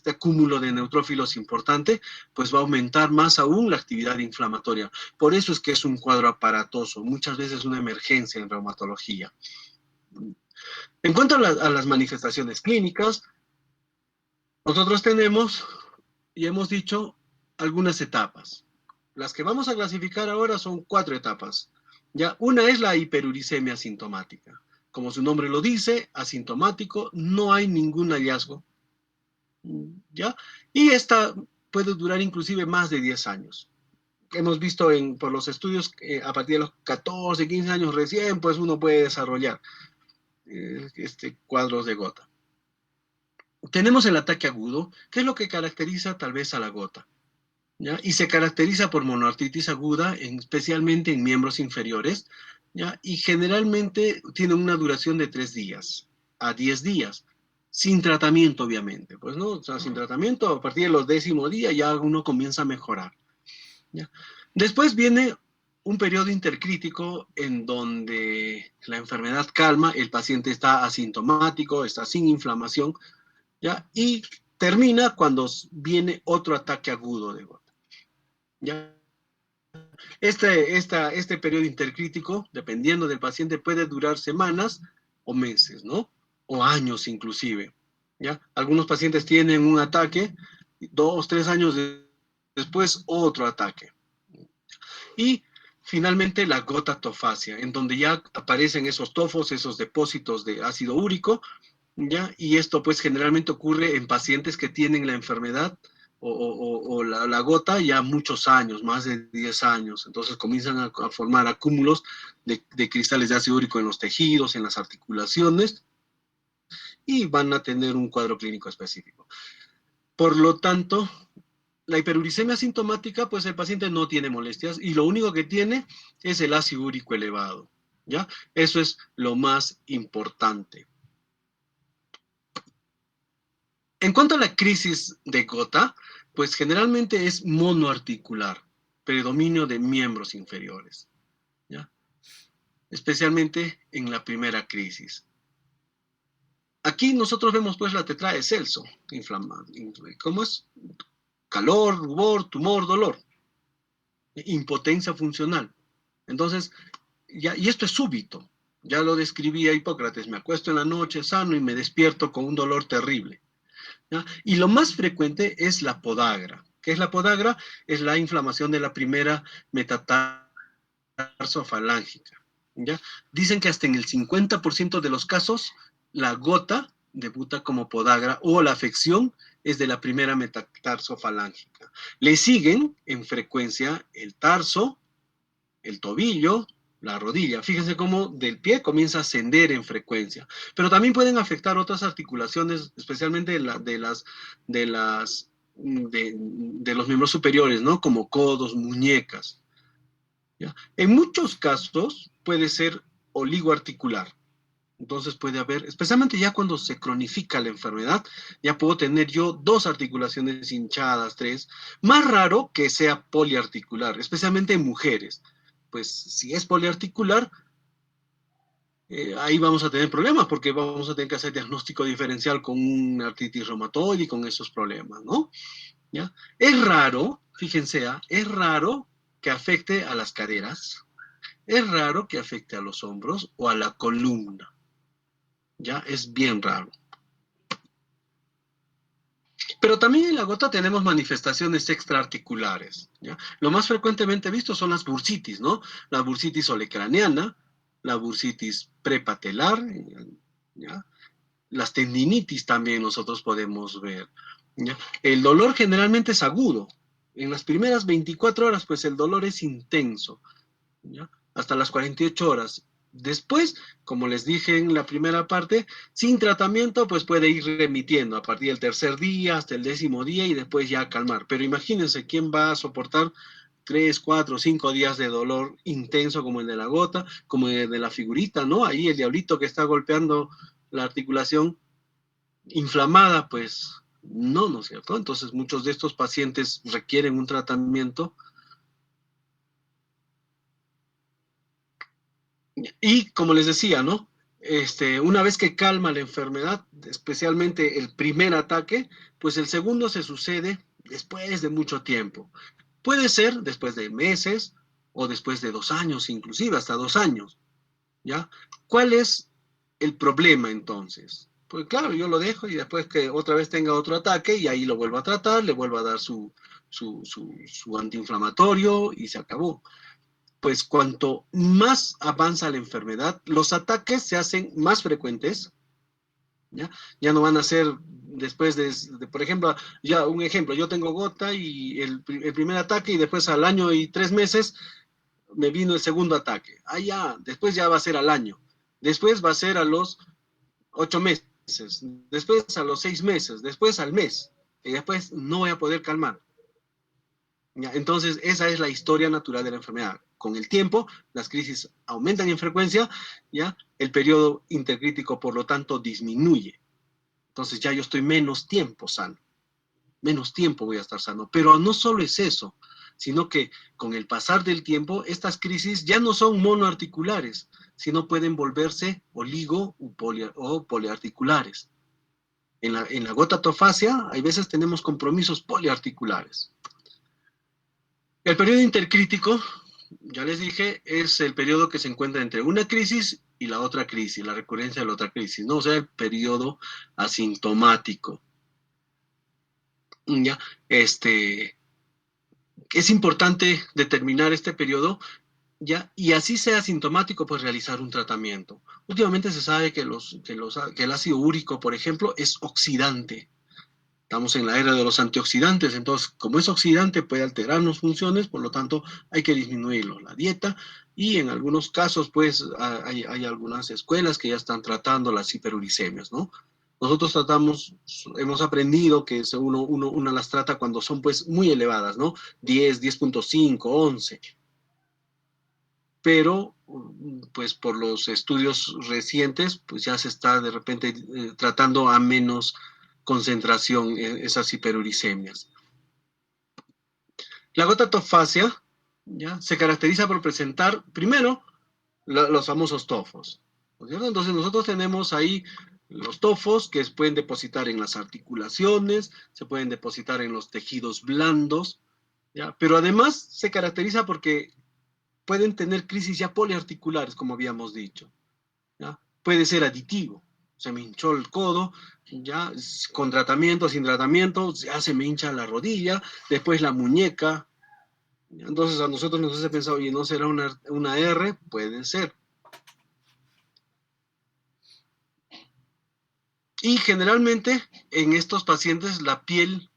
A: acúmulo de neutrófilos importante, pues va a aumentar más aún la actividad inflamatoria. Por eso es que es un cuadro aparatoso, muchas veces una emergencia en reumatología. En cuanto a las manifestaciones clínicas, nosotros tenemos, y hemos dicho, algunas etapas. Las que vamos a clasificar ahora son 4 etapas. ¿Ya? Una es la hiperuricemia asintomática. Como su nombre lo dice, asintomático, no hay ningún hallazgo. ¿Ya? Y esta puede durar inclusive más de 10 años. Hemos visto por los estudios, a partir de los 14, 15 años recién, pues uno puede desarrollar cuadros de gota. Tenemos el ataque agudo, que es lo que caracteriza tal vez a la gota. ¿Ya? Y se caracteriza por monoartritis aguda, especialmente en miembros inferiores, ¿ya? Y generalmente tiene una duración de 3 días a 10 días, sin tratamiento, obviamente. Pues, ¿no? O sea, sin tratamiento, a partir de los 10º día ya uno comienza a mejorar. ¿Ya? Después viene un periodo intercrítico en donde la enfermedad calma, el paciente está asintomático, está sin inflamación, ¿ya? Y termina cuando viene otro ataque agudo de gota. ¿Ya? Este periodo intercrítico, dependiendo del paciente, puede durar semanas o meses, ¿no? O años inclusive, ¿ya? Algunos pacientes tienen un ataque, 2, 3 años después otro ataque. Y finalmente la gotatofasia, en donde ya aparecen esos tofos, esos depósitos de ácido úrico, ¿ya? Y esto pues generalmente ocurre en pacientes que tienen la enfermedad o la gota ya muchos años, más de 10 años. Entonces comienzan a formar acúmulos de cristales de ácido úrico en los tejidos, en las articulaciones, y van a tener un cuadro clínico específico. Por lo tanto, la hiperuricemia asintomática, pues el paciente no tiene molestias y lo único que tiene es el ácido úrico elevado, ¿ya? Eso es lo más importante. En cuanto a la crisis de gota, pues generalmente es monoarticular, predominio de miembros inferiores, ¿ya? Especialmente en la primera crisis. Aquí nosotros vemos pues la tetrada de Celso, ¿cómo es? Calor, rubor, tumor, dolor, impotencia funcional. Entonces, y esto es súbito, ya lo describía Hipócrates, me acuesto en la noche sano y me despierto con un dolor terrible. ¿Ya? Y lo más frecuente es la podagra. ¿Qué es la podagra? Es la inflamación de la primera metatarso-falángica. ¿Ya? Dicen que hasta en el 50% de los casos la gota debuta como podagra o la afección es de la primera metatarso-falángica. Le siguen en frecuencia el tarso, el tobillo, la rodilla. Fíjense cómo del pie comienza a ascender en frecuencia. Pero también pueden afectar otras articulaciones, especialmente de los miembros superiores, ¿no? Como codos, muñecas. ¿Ya? En muchos casos puede ser oligoarticular. Entonces puede haber, especialmente ya cuando se cronifica la enfermedad, ya puedo tener yo 2 articulaciones hinchadas, 3. Más raro que sea poliarticular, especialmente en mujeres. Pues si es poliarticular, ahí vamos a tener problemas porque vamos a tener que hacer diagnóstico diferencial con una artritis reumatoide y con esos problemas, ¿no? ¿Ya? Es raro, fíjense, es raro que afecte a las caderas, es raro que afecte a los hombros o a la columna. Ya es bien raro. Pero también en la gota tenemos manifestaciones extraarticulares, ¿ya? Lo más frecuentemente visto son las bursitis, ¿no? La bursitis olecraniana, la bursitis prepatelar, ¿ya? Las tendinitis también nosotros podemos ver, ¿ya? El dolor generalmente es agudo. En las primeras 24 horas, pues el dolor es intenso, ¿ya? Hasta las 48 horas. Después, como les dije en la primera parte, sin tratamiento, pues puede ir remitiendo a partir del tercer día hasta el 10º día y después ya calmar. Pero imagínense quién va a soportar 3, 4, 5 días de dolor intenso como el de la gota, como el de la figurita, ¿no? Ahí el diablito que está golpeando la articulación inflamada, pues no, ¿no es cierto? Entonces muchos de estos pacientes requieren un tratamiento Y como les decía, ¿no? Una vez que calma la enfermedad, especialmente el primer ataque, pues el segundo se sucede después de mucho tiempo. Puede ser después de meses o después de 2 años, inclusive hasta 2 años, ¿ya? ¿Cuál es el problema entonces? Pues claro, yo lo dejo y después que otra vez tenga otro ataque y ahí lo vuelvo a tratar, le vuelvo a dar su antiinflamatorio y se acabó. Pues cuanto más avanza la enfermedad, los ataques se hacen más frecuentes, ¿ya? Ya no van a ser después por ejemplo, ya un ejemplo, yo tengo gota y el primer ataque y después al año y 3 meses me vino el segundo ataque. Ah, ya, después ya va a ser al año, después va a ser a los 8 meses, después a los 6 meses, después al mes, y después no voy a poder calmar. ¿Ya? Entonces, esa es la historia natural de la enfermedad. Con el tiempo, las crisis aumentan en frecuencia, ¿ya? El periodo intercrítico, por lo tanto, disminuye. Entonces, ya yo estoy menos tiempo sano, menos tiempo voy a estar sano. Pero no solo es eso, sino que con el pasar del tiempo, estas crisis ya no son monoarticulares, sino pueden volverse oligo o poliarticulares. En la gotatofasia, hay veces tenemos compromisos poliarticulares. El periodo intercrítico, ya les dije, es el periodo que se encuentra entre una crisis y la otra crisis, la recurrencia de la otra crisis, ¿no? O sea, el periodo asintomático. ¿Ya? Es importante determinar este periodo, ¿ya? Y así sea asintomático, pues realizar un tratamiento. Últimamente se sabe que el ácido úrico, por ejemplo, es oxidante. Estamos en la era de los antioxidantes, entonces como es oxidante puede alterarnos funciones, por lo tanto hay que disminuirlo. La dieta y en algunos casos pues hay algunas escuelas que ya están tratando las hiperuricemias, ¿no? Nosotros hemos aprendido que uno las trata cuando son pues muy elevadas, ¿no? 10, 10.5, 11. Pero pues por los estudios recientes pues ya se está de repente tratando a menos concentración en esas hiperuricemias. La gotatofasia, ¿ya? Se caracteriza por presentar, primero, los famosos tofos, ¿no es cierto? Entonces nosotros tenemos ahí los tofos que se pueden depositar en las articulaciones, se pueden depositar en los tejidos blandos, ¿ya? Pero además se caracteriza porque pueden tener crisis ya poliarticulares, como habíamos dicho, ¿ya? Puede ser aditivo, se me hinchó el codo, ya con tratamiento, sin tratamiento, ya se me hincha la rodilla, después la muñeca. Entonces a nosotros nos hace pensar, oye, ¿no será una R? Puede ser. Y generalmente en estos pacientes la piel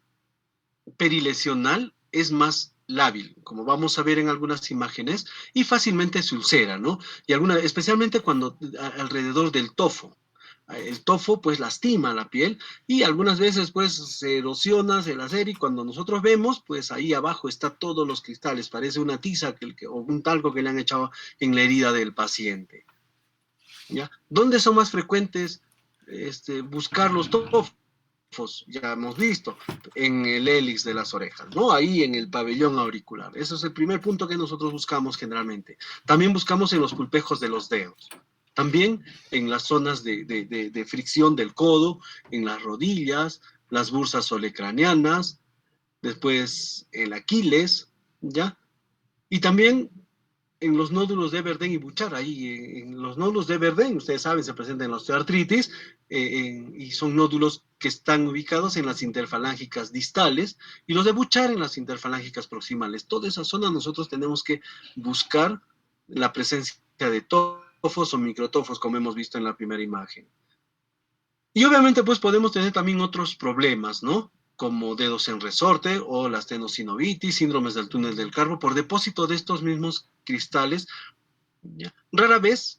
A: perilesional es más lábil, como vamos a ver en algunas imágenes, y fácilmente se ulcera, ¿no? Y especialmente cuando alrededor del tofo. El tofo pues lastima la piel y algunas veces pues se erosiona, se lacera y cuando nosotros vemos pues ahí abajo está todos los cristales, parece una tiza o un talco que le han echado en la herida del paciente. ¿Ya? ¿Dónde son más frecuentes buscar los tofos? Ya hemos visto, en el hélix de las orejas, ¿no? Ahí en el pabellón auricular. Ese es el primer punto que nosotros buscamos generalmente. También buscamos en los pulpejos de los dedos. También en las zonas de fricción del codo, en las rodillas, las bursas olecranianas, después el Aquiles, ¿ya? Y también en los nódulos de Verdén y Buchar, ahí en los nódulos de Verdén, ustedes saben, se presentan en la osteoartritis y son nódulos que están ubicados en las interfalángicas distales y los de Buchar en las interfalángicas proximales. Toda esa zona nosotros tenemos que buscar la presencia de tofos o microtofos, como hemos visto en la primera imagen. Y obviamente pues podemos tener también otros problemas, ¿no? Como dedos en resorte o las tenosinovitis, síndromes del túnel del carpo, por depósito de estos mismos cristales. ¿Ya? Rara vez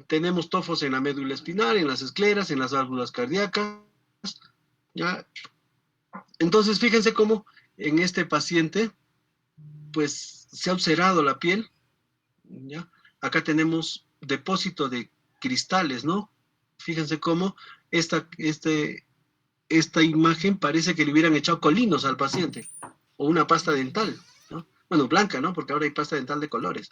A: tenemos tofos en la médula espinal, en las escleras, en las válvulas cardíacas. ¿Ya? Entonces, fíjense cómo en este paciente, pues se ha ulcerado la piel. ¿Ya? Acá tenemos depósito de cristales, ¿no? Fíjense cómo esta, esta imagen parece que le hubieran echado colinos al paciente o una pasta dental, ¿no? bueno, blanca, ¿no? Porque ahora hay pasta dental de colores.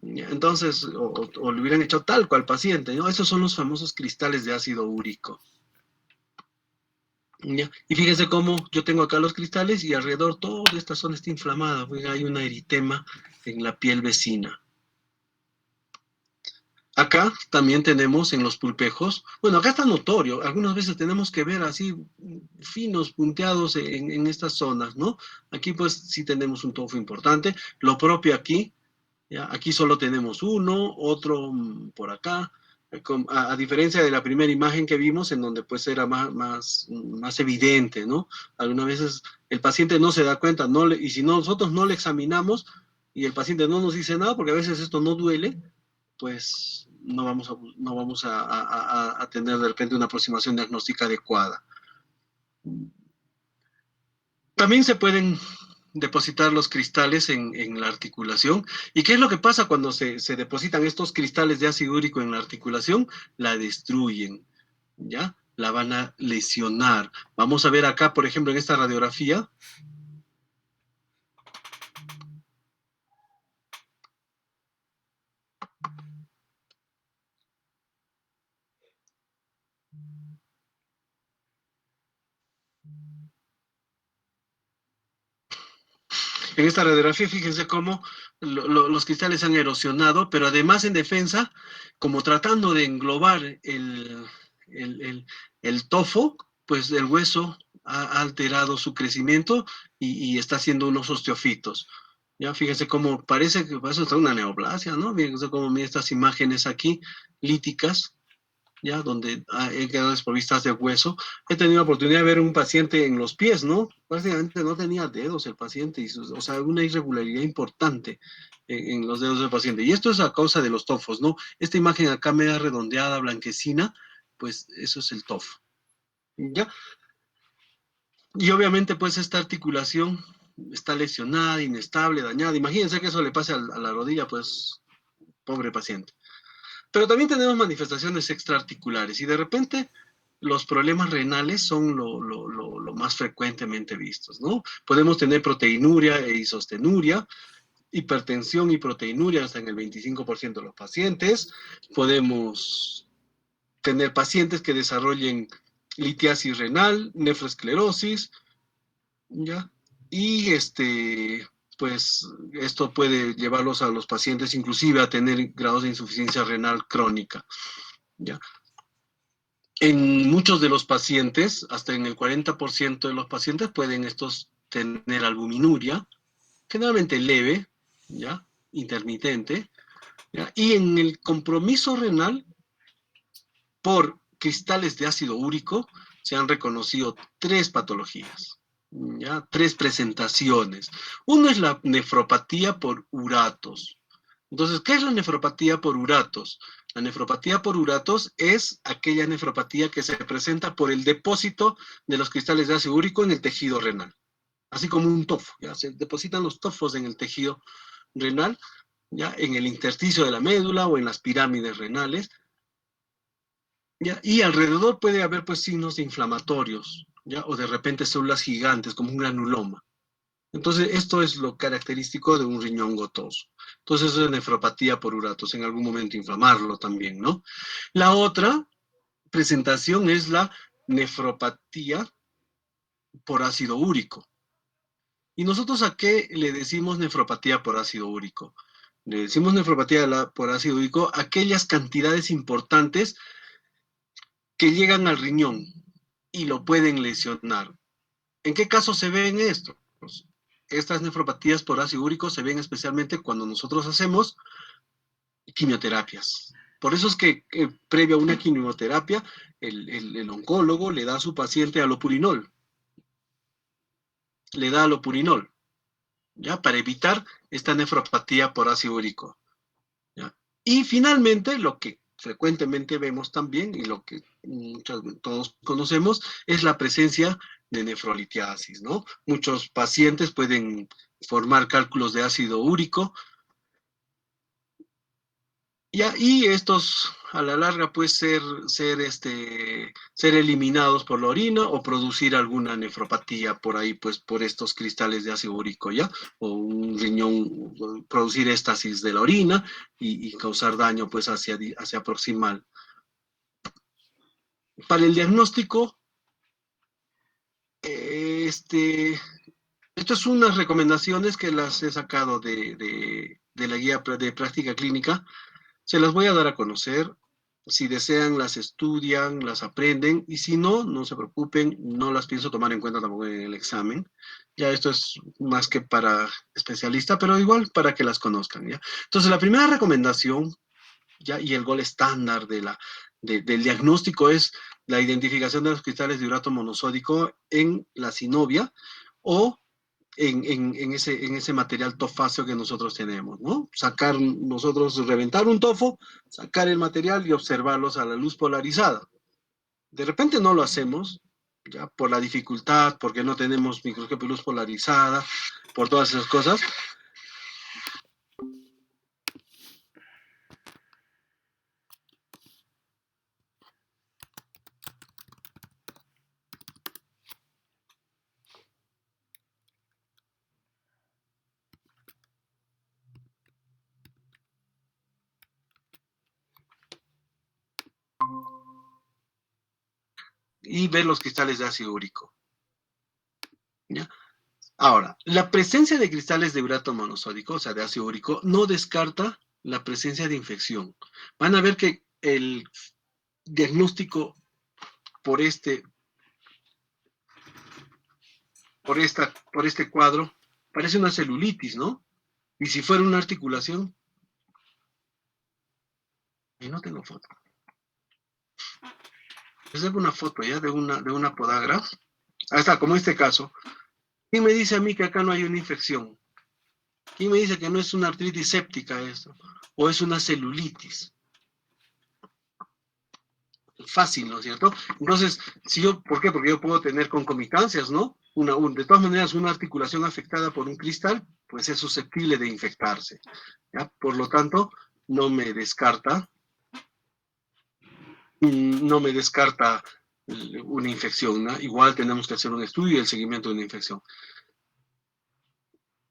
A: Entonces, o le hubieran hecho talco al paciente, ¿no? Esos son los famosos cristales de ácido úrico. ¿Ya? Y fíjense cómo yo tengo acá los cristales y alrededor toda esta zona está inflamada, porque hay una eritema en la piel vecina. Acá también tenemos en los pulpejos, bueno, acá está notorio, algunas veces tenemos que ver así finos punteados en estas zonas, ¿no? Aquí pues sí tenemos un tofo importante, lo propio aquí, ¿ya? Aquí solo tenemos uno, otro por acá, a diferencia de la primera imagen que vimos en donde pues era más evidente, ¿no? Algunas veces el paciente no se da cuenta, y si nosotros no le examinamos y el paciente no nos dice nada, porque a veces esto no duele, pues no vamos a tener de repente una aproximación diagnóstica adecuada. También se pueden depositar los cristales en la articulación. ¿Y qué es lo que pasa cuando se depositan estos cristales de ácido úrico en la articulación? La destruyen, ¿ya? La van a lesionar. Vamos a ver acá, por ejemplo, en esta radiografía. En esta radiografía, fíjense cómo los cristales han erosionado, pero además en defensa, como tratando de englobar el, el, el tofo, pues el hueso ha alterado su crecimiento y está haciendo unos osteofitos. Ya fíjense cómo parece que eso está una neoplasia, ¿no? Fíjense cómo mira estas imágenes aquí, líticas, ya, donde he quedado desprovistas de hueso. He tenido la oportunidad de ver un paciente en los pies, ¿no? Prácticamente no tenía dedos el paciente, o sea, una irregularidad importante en los dedos del paciente. Y esto es a causa de los tofos, ¿no? Esta imagen acá media redondeada, blanquecina, pues eso es el tofo, ¿ya? Y obviamente, pues esta articulación está lesionada, inestable, dañada. Imagínense que eso le pase a la rodilla, pues, pobre paciente. Pero también tenemos manifestaciones extraarticulares y de repente los problemas renales son lo más frecuentemente vistos, ¿no? Podemos tener proteinuria e isostenuria, hipertensión y proteinuria hasta en el 25% de los pacientes. Podemos tener pacientes que desarrollen litiasis renal, nefroesclerosis, ¿ya? Y pues esto puede llevarlos a los pacientes inclusive a tener grados de insuficiencia renal crónica, ¿ya? En muchos de los pacientes, hasta en el 40% de los pacientes, pueden estos tener albuminuria, generalmente leve, ¿ya? Intermitente, ¿ya? Y en el compromiso renal por cristales de ácido úrico se han reconocido 3 patologías, ¿ya? 3 presentaciones. Uno es la nefropatía por uratos. Entonces, ¿qué es la nefropatía por uratos? La nefropatía por uratos es aquella nefropatía que se presenta por el depósito de los cristales de ácido úrico en el tejido renal, así como un tofo, ya se depositan los tofos en el tejido renal, ya en el intersticio de la médula o en las pirámides renales, ya, y alrededor puede haber pues signos inflamatorios, ya, o de repente células gigantes como un granuloma. Entonces, esto es lo característico de un riñón gotoso. Entonces, eso es nefropatía por uratos, en algún momento inflamarlo también, ¿no? La otra presentación es la nefropatía por ácido úrico. ¿Y nosotros a qué le decimos nefropatía por ácido úrico? Le decimos nefropatía por ácido úrico a aquellas cantidades importantes que llegan al riñón y lo pueden lesionar. ¿En qué caso se ven esto? Pues, estas nefropatías por ácido úrico se ven especialmente cuando nosotros hacemos quimioterapias. Por eso es que previo a una quimioterapia, el oncólogo le da a su paciente alopurinol, le da alopurinol, ¿ya? Para evitar esta nefropatía por ácido úrico, ¿ya? Y finalmente, lo que frecuentemente vemos también, y lo que todos conocemos, es la presencia de nefrolitiasis, ¿no? Muchos pacientes pueden formar cálculos de ácido úrico Ya, y estos a la larga pues ser eliminados por la orina o producir alguna nefropatía por ahí, pues por estos cristales de ácido úrico, ¿ya? O un riñón, producir éstasis de la orina y causar daño pues hacia proximal. Para el diagnóstico, este, estas son unas recomendaciones que las he sacado de la guía de práctica clínica. Se las voy a dar a conocer. Si desean, las estudian, las aprenden, y si no, no se preocupen, no las pienso tomar en cuenta tampoco en el examen. Ya esto es más que para especialista, pero igual para que las conozcan, ¿ya? Entonces, la primera recomendación, ya, y el gol estándar del diagnóstico es la identificación de los cristales de urato monosódico en la sinovia o en ese material tofáceo que nosotros tenemos, ¿no? Reventar un tofo, sacar el material y observarlos a la luz polarizada. De repente no lo hacemos, ya por la dificultad, porque no tenemos microscopio de luz polarizada, por todas esas cosas. Y ver los cristales de ácido úrico, ¿ya? Ahora, la presencia de cristales de urato monosódico, o sea, de ácido úrico, no descarta la presencia de infección. Van a ver que el diagnóstico por por este cuadro parece una celulitis, ¿no? Y si fuera una articulación, y no tengo foto. Les hago una foto ya de una podagra. Ahí está, como este caso. ¿Quién me dice a mí que acá no hay una infección? ¿Quién me dice que no es una artritis séptica esto? ¿O es una celulitis? Fácil, ¿no es cierto? Entonces, si yo, ¿por qué? Porque yo puedo tener concomitancias, ¿no? De todas maneras, una articulación afectada por un cristal, pues es susceptible de infectarse, ¿ya? Por lo tanto, no me descarta, no me descarta una infección, ¿no? Igual tenemos que hacer un estudio y el seguimiento de una infección.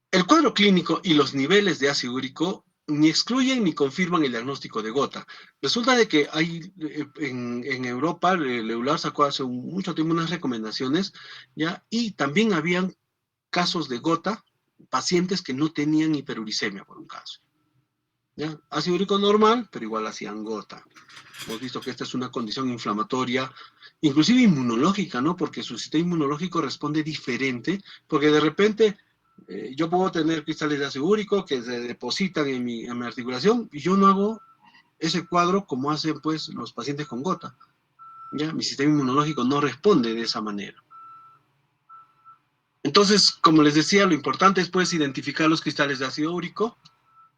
A: El cuadro clínico y los niveles de ácido úrico ni excluyen ni confirman el diagnóstico de gota. Resulta de que hay en Europa, el EULAR sacó hace mucho tiempo unas recomendaciones, ¿ya? Y también habían casos de gota, pacientes que no tenían hiperuricemia, por un caso, ¿ya? Ácido úrico normal, pero igual hacían gota. Hemos visto que esta es una condición inflamatoria, inclusive inmunológica, ¿no? Porque su sistema inmunológico responde diferente, porque de repente yo puedo tener cristales de ácido úrico que se depositan en mi articulación y yo no hago ese cuadro como hacen pues los pacientes con gota, ¿ya? Mi sistema inmunológico no responde de esa manera. Entonces, como les decía, lo importante es pues identificar los cristales de ácido úrico,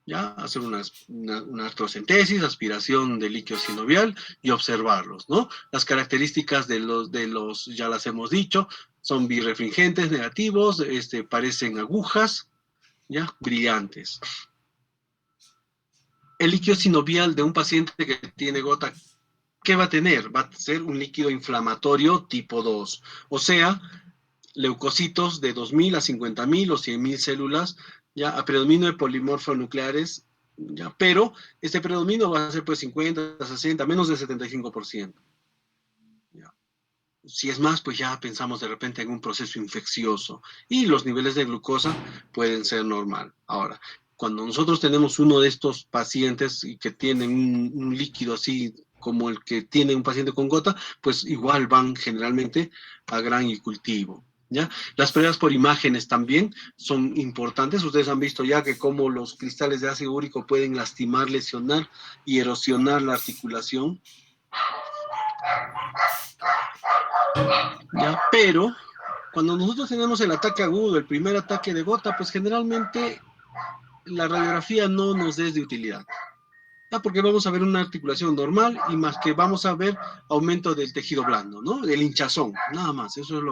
A: ¿ya? Hacer una artrocentesis, aspiración de líquido sinovial y observarlos, ¿no? Las características ya las hemos dicho, son birrefringentes negativos, parecen agujas, ¿ya? Brillantes. El líquido sinovial de un paciente que tiene gota, ¿qué va a tener? Va a ser un líquido inflamatorio tipo 2, o sea, leucocitos de 2.000 a 50.000 o 100.000 células, ya a predominio de polimorfonucleares, ya, pero este predominio va a ser pues 50, 60, menos del 75%. Ya. Si es más, pues ya pensamos de repente en un proceso infeccioso y los niveles de glucosa pueden ser normal. Ahora, cuando nosotros tenemos uno de estos pacientes y que tienen un líquido así como el que tiene un paciente con gota, pues igual van generalmente a gran y cultivo. ¿Ya? Las pruebas por imágenes también son importantes. Ustedes han visto ya que cómo los cristales de ácido úrico pueden lastimar, lesionar y erosionar la articulación. ¿Ya? Pero cuando nosotros tenemos el ataque agudo, el primer ataque de gota, pues generalmente la radiografía no nos es de utilidad. ¿Ya? Porque vamos a ver una articulación normal y más que vamos a ver aumento del tejido blando, ¿no? Del hinchazón, nada más. Eso es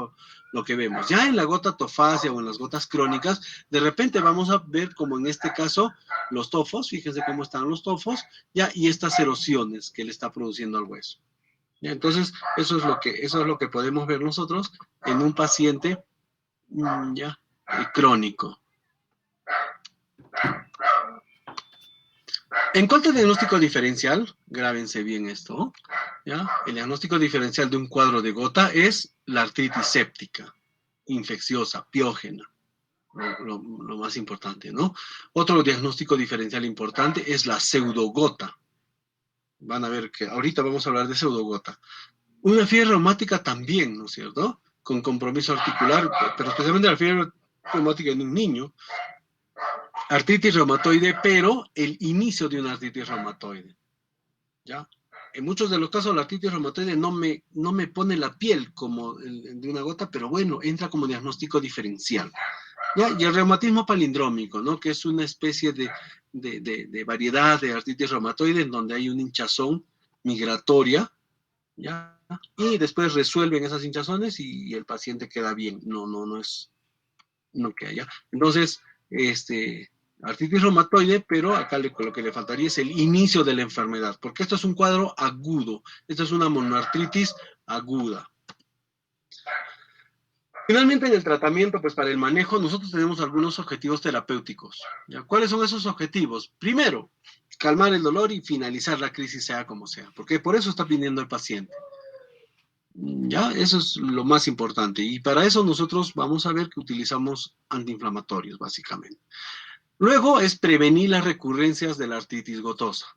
A: lo que vemos. Ya en la gota tofacia o en las gotas crónicas, de repente vamos a ver como en este caso los tofos, fíjense cómo están los tofos, ya, y estas erosiones que le está produciendo al hueso. ¿Ya? Entonces, eso es lo que podemos ver nosotros en un paciente ya crónico. En cuanto al diagnóstico diferencial, grábense bien esto, ¿ya? El diagnóstico diferencial de un cuadro de gota es la artritis séptica, infecciosa, piógena, lo más importante, ¿no? Otro diagnóstico diferencial importante es la pseudogota. Van a ver que ahorita vamos a hablar de pseudogota. Una fiebre reumática también, ¿no es cierto? Con compromiso articular, pero especialmente la fiebre reumática en un niño. Artritis reumatoide, pero el inicio de una artritis reumatoide. ¿Ya? En muchos de los casos la artritis reumatoide no me pone la piel como de una gota, pero bueno, entra como diagnóstico diferencial. ¿Ya? Y el reumatismo palindrómico, ¿no? Que es una especie de variedad de artritis reumatoide en donde hay una hinchazón migratoria, ¿ya? Y después resuelven esas hinchazones y el paciente queda bien. No queda ya. Entonces, artritis reumatoide, pero acá lo que le faltaría es el inicio de la enfermedad, porque esto es un cuadro agudo, esto es una monoartritis aguda. Finalmente, en el tratamiento, pues para el manejo, nosotros tenemos algunos objetivos terapéuticos. ¿Ya? ¿Cuáles son esos objetivos? Primero, calmar el dolor y finalizar la crisis sea como sea, porque por eso está viniendo el paciente. Ya, eso es lo más importante. Y para eso nosotros vamos a ver que utilizamos antiinflamatorios, básicamente. Luego es prevenir las recurrencias de la artritis gotosa.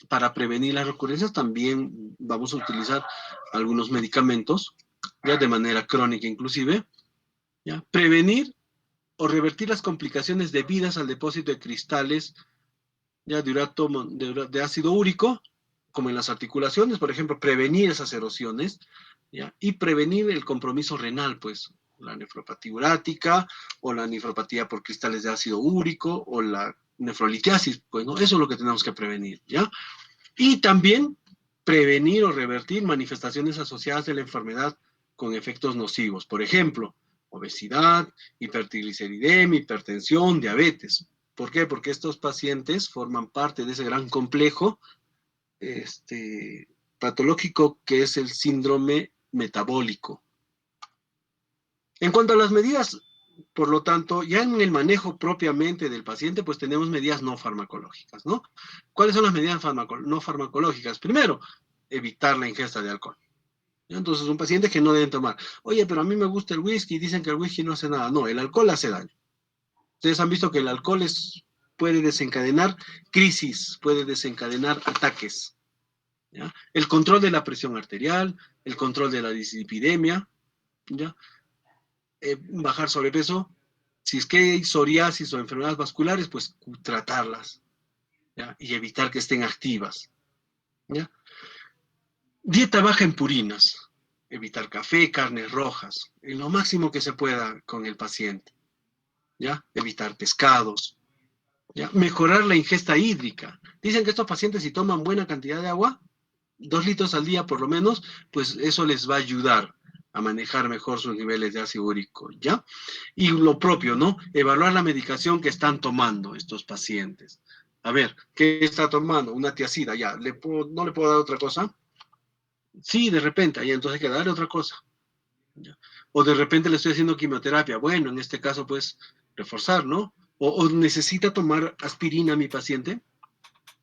A: Para prevenir las recurrencias también vamos a utilizar algunos medicamentos, ya de manera crónica inclusive. ¿Ya? Prevenir o revertir las complicaciones debidas al depósito de cristales ya de ácido úrico, como en las articulaciones, por ejemplo, prevenir esas erosiones, ¿ya? Y prevenir el compromiso renal, pues, la nefropatía urática, o la nefropatía por cristales de ácido úrico, o la nefrolitiasis, pues, ¿no? Eso es lo que tenemos que prevenir, ¿ya? Y también prevenir o revertir manifestaciones asociadas de la enfermedad con efectos nocivos, por ejemplo, obesidad, hipertrigliceridemia, hipertensión, diabetes. ¿Por qué? Porque estos pacientes forman parte de ese gran complejo patológico que es el síndrome metabólico. En cuanto a las medidas, por lo tanto, ya en el manejo propiamente del paciente, pues tenemos medidas no farmacológicas, ¿no? ¿Cuáles son las medidas no farmacológicas? Primero, evitar la ingesta de alcohol. Entonces, un paciente que no debe tomar, oye, pero a mí me gusta el whisky, dicen que el whisky no hace nada. No, el alcohol hace daño. Ustedes han visto que el alcohol puede desencadenar crisis, puede desencadenar ataques. ¿Ya? El control de la presión arterial, el control de la dislipidemia, ¿ya? Bajar sobrepeso. Si es que hay psoriasis o enfermedades vasculares, pues tratarlas, ¿ya? Y evitar que estén activas. ¿Ya? Dieta baja en purinas. Evitar café, carnes rojas, en lo máximo que se pueda con el paciente. ¿Ya? Evitar pescados. ¿Ya? Mejorar la ingesta hídrica. Dicen que estos pacientes, si toman buena cantidad de agua, 2 litros al día por lo menos, pues eso les va a ayudar a manejar mejor sus niveles de ácido úrico, ¿ya? Y lo propio, ¿no? Evaluar la medicación que están tomando estos pacientes. A ver, ¿qué está tomando? Una tiacida, ya, ¿no le puedo dar otra cosa? Sí, de repente, ya, entonces hay que darle otra cosa. ¿Ya? O de repente le estoy haciendo quimioterapia, bueno, en este caso, pues, reforzar, ¿no? O necesita tomar aspirina mi paciente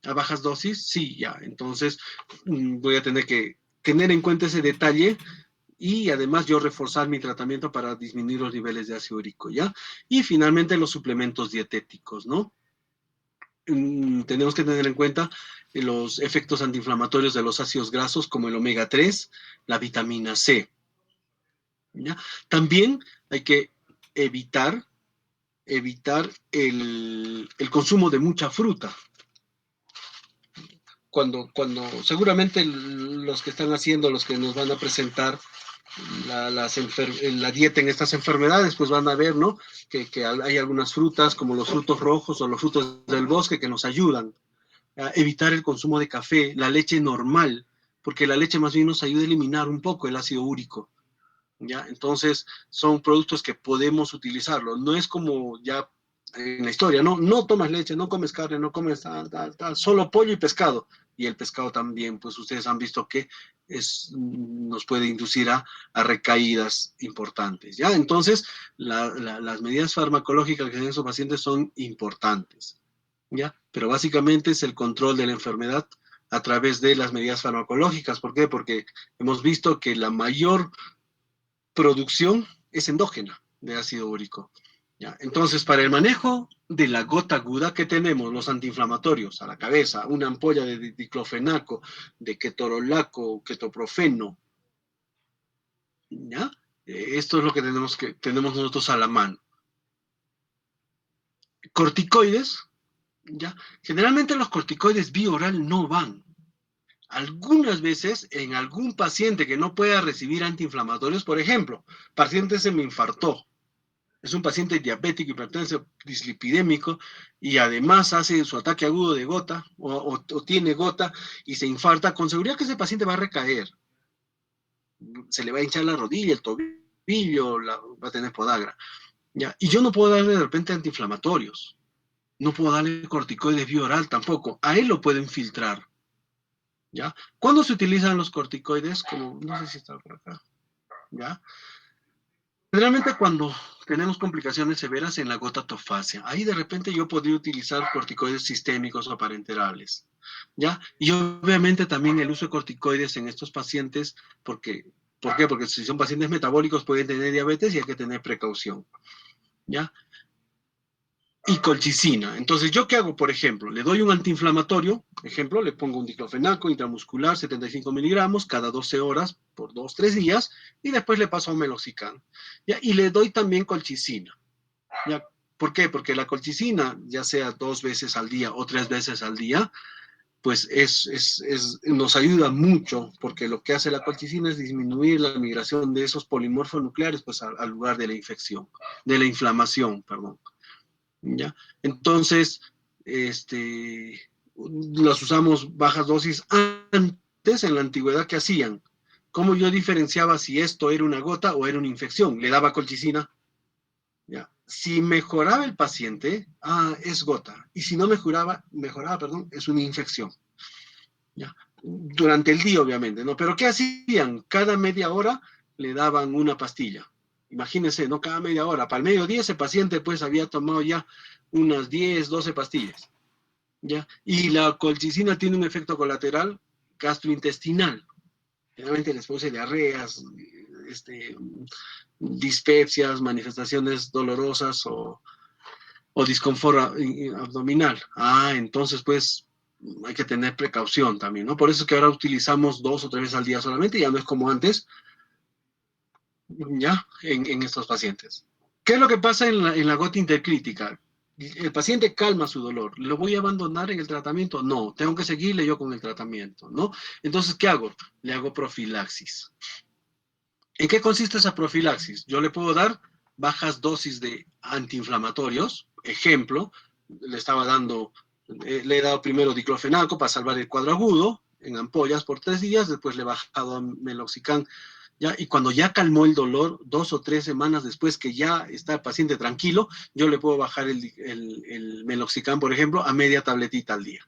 A: a bajas dosis, sí, ya. Entonces voy a tener que tener en cuenta ese detalle y además yo reforzar mi tratamiento para disminuir los niveles de ácido úrico, ¿ya? Y finalmente los suplementos dietéticos, ¿no? Tenemos que tener en cuenta los efectos antiinflamatorios de los ácidos grasos como el omega 3, la vitamina C, ¿ya? También hay que evitar el consumo de mucha fruta. Cuando seguramente los que están haciendo, los que nos van a presentar la dieta en estas enfermedades, pues van a ver, ¿no? Que hay algunas frutas, como los frutos rojos o los frutos del bosque, que nos ayudan a evitar el consumo de café, la leche normal, porque la leche más bien nos ayuda a eliminar un poco el ácido úrico. ¿ya? Entonces, son productos que podemos utilizarlo. No es como ya en la historia, no, no tomas leche, no comes carne, no comes tal, tal, tal, solo pollo y pescado. Y el pescado también, pues ustedes han visto que nos puede inducir a recaídas importantes, ¿ya? Entonces, las medidas farmacológicas que tienen esos pacientes son importantes, ¿ya? Pero básicamente es el control de la enfermedad a través de las medidas farmacológicas. ¿Por qué? Porque hemos visto que la mayor producción es endógena de ácido úrico. ¿Ya? Entonces, para el manejo de la gota aguda que tenemos, los antiinflamatorios a la cabeza, una ampolla de diclofenaco, de ketorolaco, ketoprofeno, ¿ya? Esto es lo que tenemos nosotros a la mano. Corticoides, ¿ya? Generalmente los corticoides vía oral no van. Algunas veces en algún paciente que no pueda recibir antiinflamatorios, por ejemplo, paciente se me infartó, es un paciente diabético, hipertenso, dislipidémico, y además hace su ataque agudo de gota, o tiene gota, y se infarta, con seguridad que ese paciente va a recaer. Se le va a hinchar la rodilla, el tobillo, va a tener podagra. ¿Ya? Y yo no puedo darle de repente antiinflamatorios. No puedo darle corticoides vía oral tampoco. A él lo puedo infiltrar. ¿Ya? ¿Cuándo se utilizan los corticoides? Como, no sé si está por acá. ¿Ya? Generalmente cuando tenemos complicaciones severas en la gota tofacia, ahí de repente yo podría utilizar corticoides sistémicos o parenterables, ¿ya? Y obviamente también el uso de corticoides en estos pacientes, ¿por qué? Porque si son pacientes metabólicos pueden tener diabetes y hay que tener precaución, ¿ya? Y colchicina. Entonces, ¿yo qué hago? Por ejemplo, le doy un antiinflamatorio, ejemplo, le pongo un diclofenaco intramuscular, 75 miligramos, cada 12 horas por 2, 3 días, y después le paso a un meloxicam. ¿Ya? Y le doy también colchicina. ¿Ya? ¿Por qué? Porque la colchicina, ya sea 2 veces al día o 3 veces al día, pues nos ayuda mucho, porque lo que hace la colchicina es disminuir la migración de esos polimorfos nucleares pues, al lugar de la infección, de la inflamación, perdón. ¿Ya? Entonces, las usamos bajas dosis antes, en la antigüedad, ¿qué hacían? ¿Cómo yo diferenciaba si esto era una gota o era una infección? Le daba colchicina. ¿Ya? Si mejoraba el paciente, es gota. Y si no mejoraba, perdón, es una infección. ¿Ya? Durante el día, obviamente, ¿no? Pero ¿qué hacían? Cada media hora le daban una pastilla. Imagínense, ¿no? Cada media hora. Para el mediodía ese paciente pues había tomado ya unas 10, 12 pastillas. ¿Ya? Y la colchicina tiene un efecto colateral gastrointestinal. Generalmente les produce diarreas, dispepsias, manifestaciones dolorosas o disconfort abdominal. Entonces pues hay que tener precaución también, ¿no? Por eso es que ahora utilizamos 2 o 3 veces al día solamente, ya no es como antes, ya, en estos pacientes. ¿Qué es lo que pasa en la gota intercrítica? El paciente calma su dolor. ¿Lo voy a abandonar en el tratamiento? No, tengo que seguirle yo con el tratamiento, ¿no? Entonces, ¿qué hago? Le hago profilaxis. ¿En qué consiste esa profilaxis? Yo le puedo dar bajas dosis de antiinflamatorios. Ejemplo, le he dado primero diclofenaco para salvar el cuadro agudo en ampollas por 3 días, después le he bajado a meloxicam, ¿ya? Y cuando ya calmó el dolor, 2 o 3 semanas después que ya está el paciente tranquilo, yo le puedo bajar el meloxicam, por ejemplo, a media tabletita al día.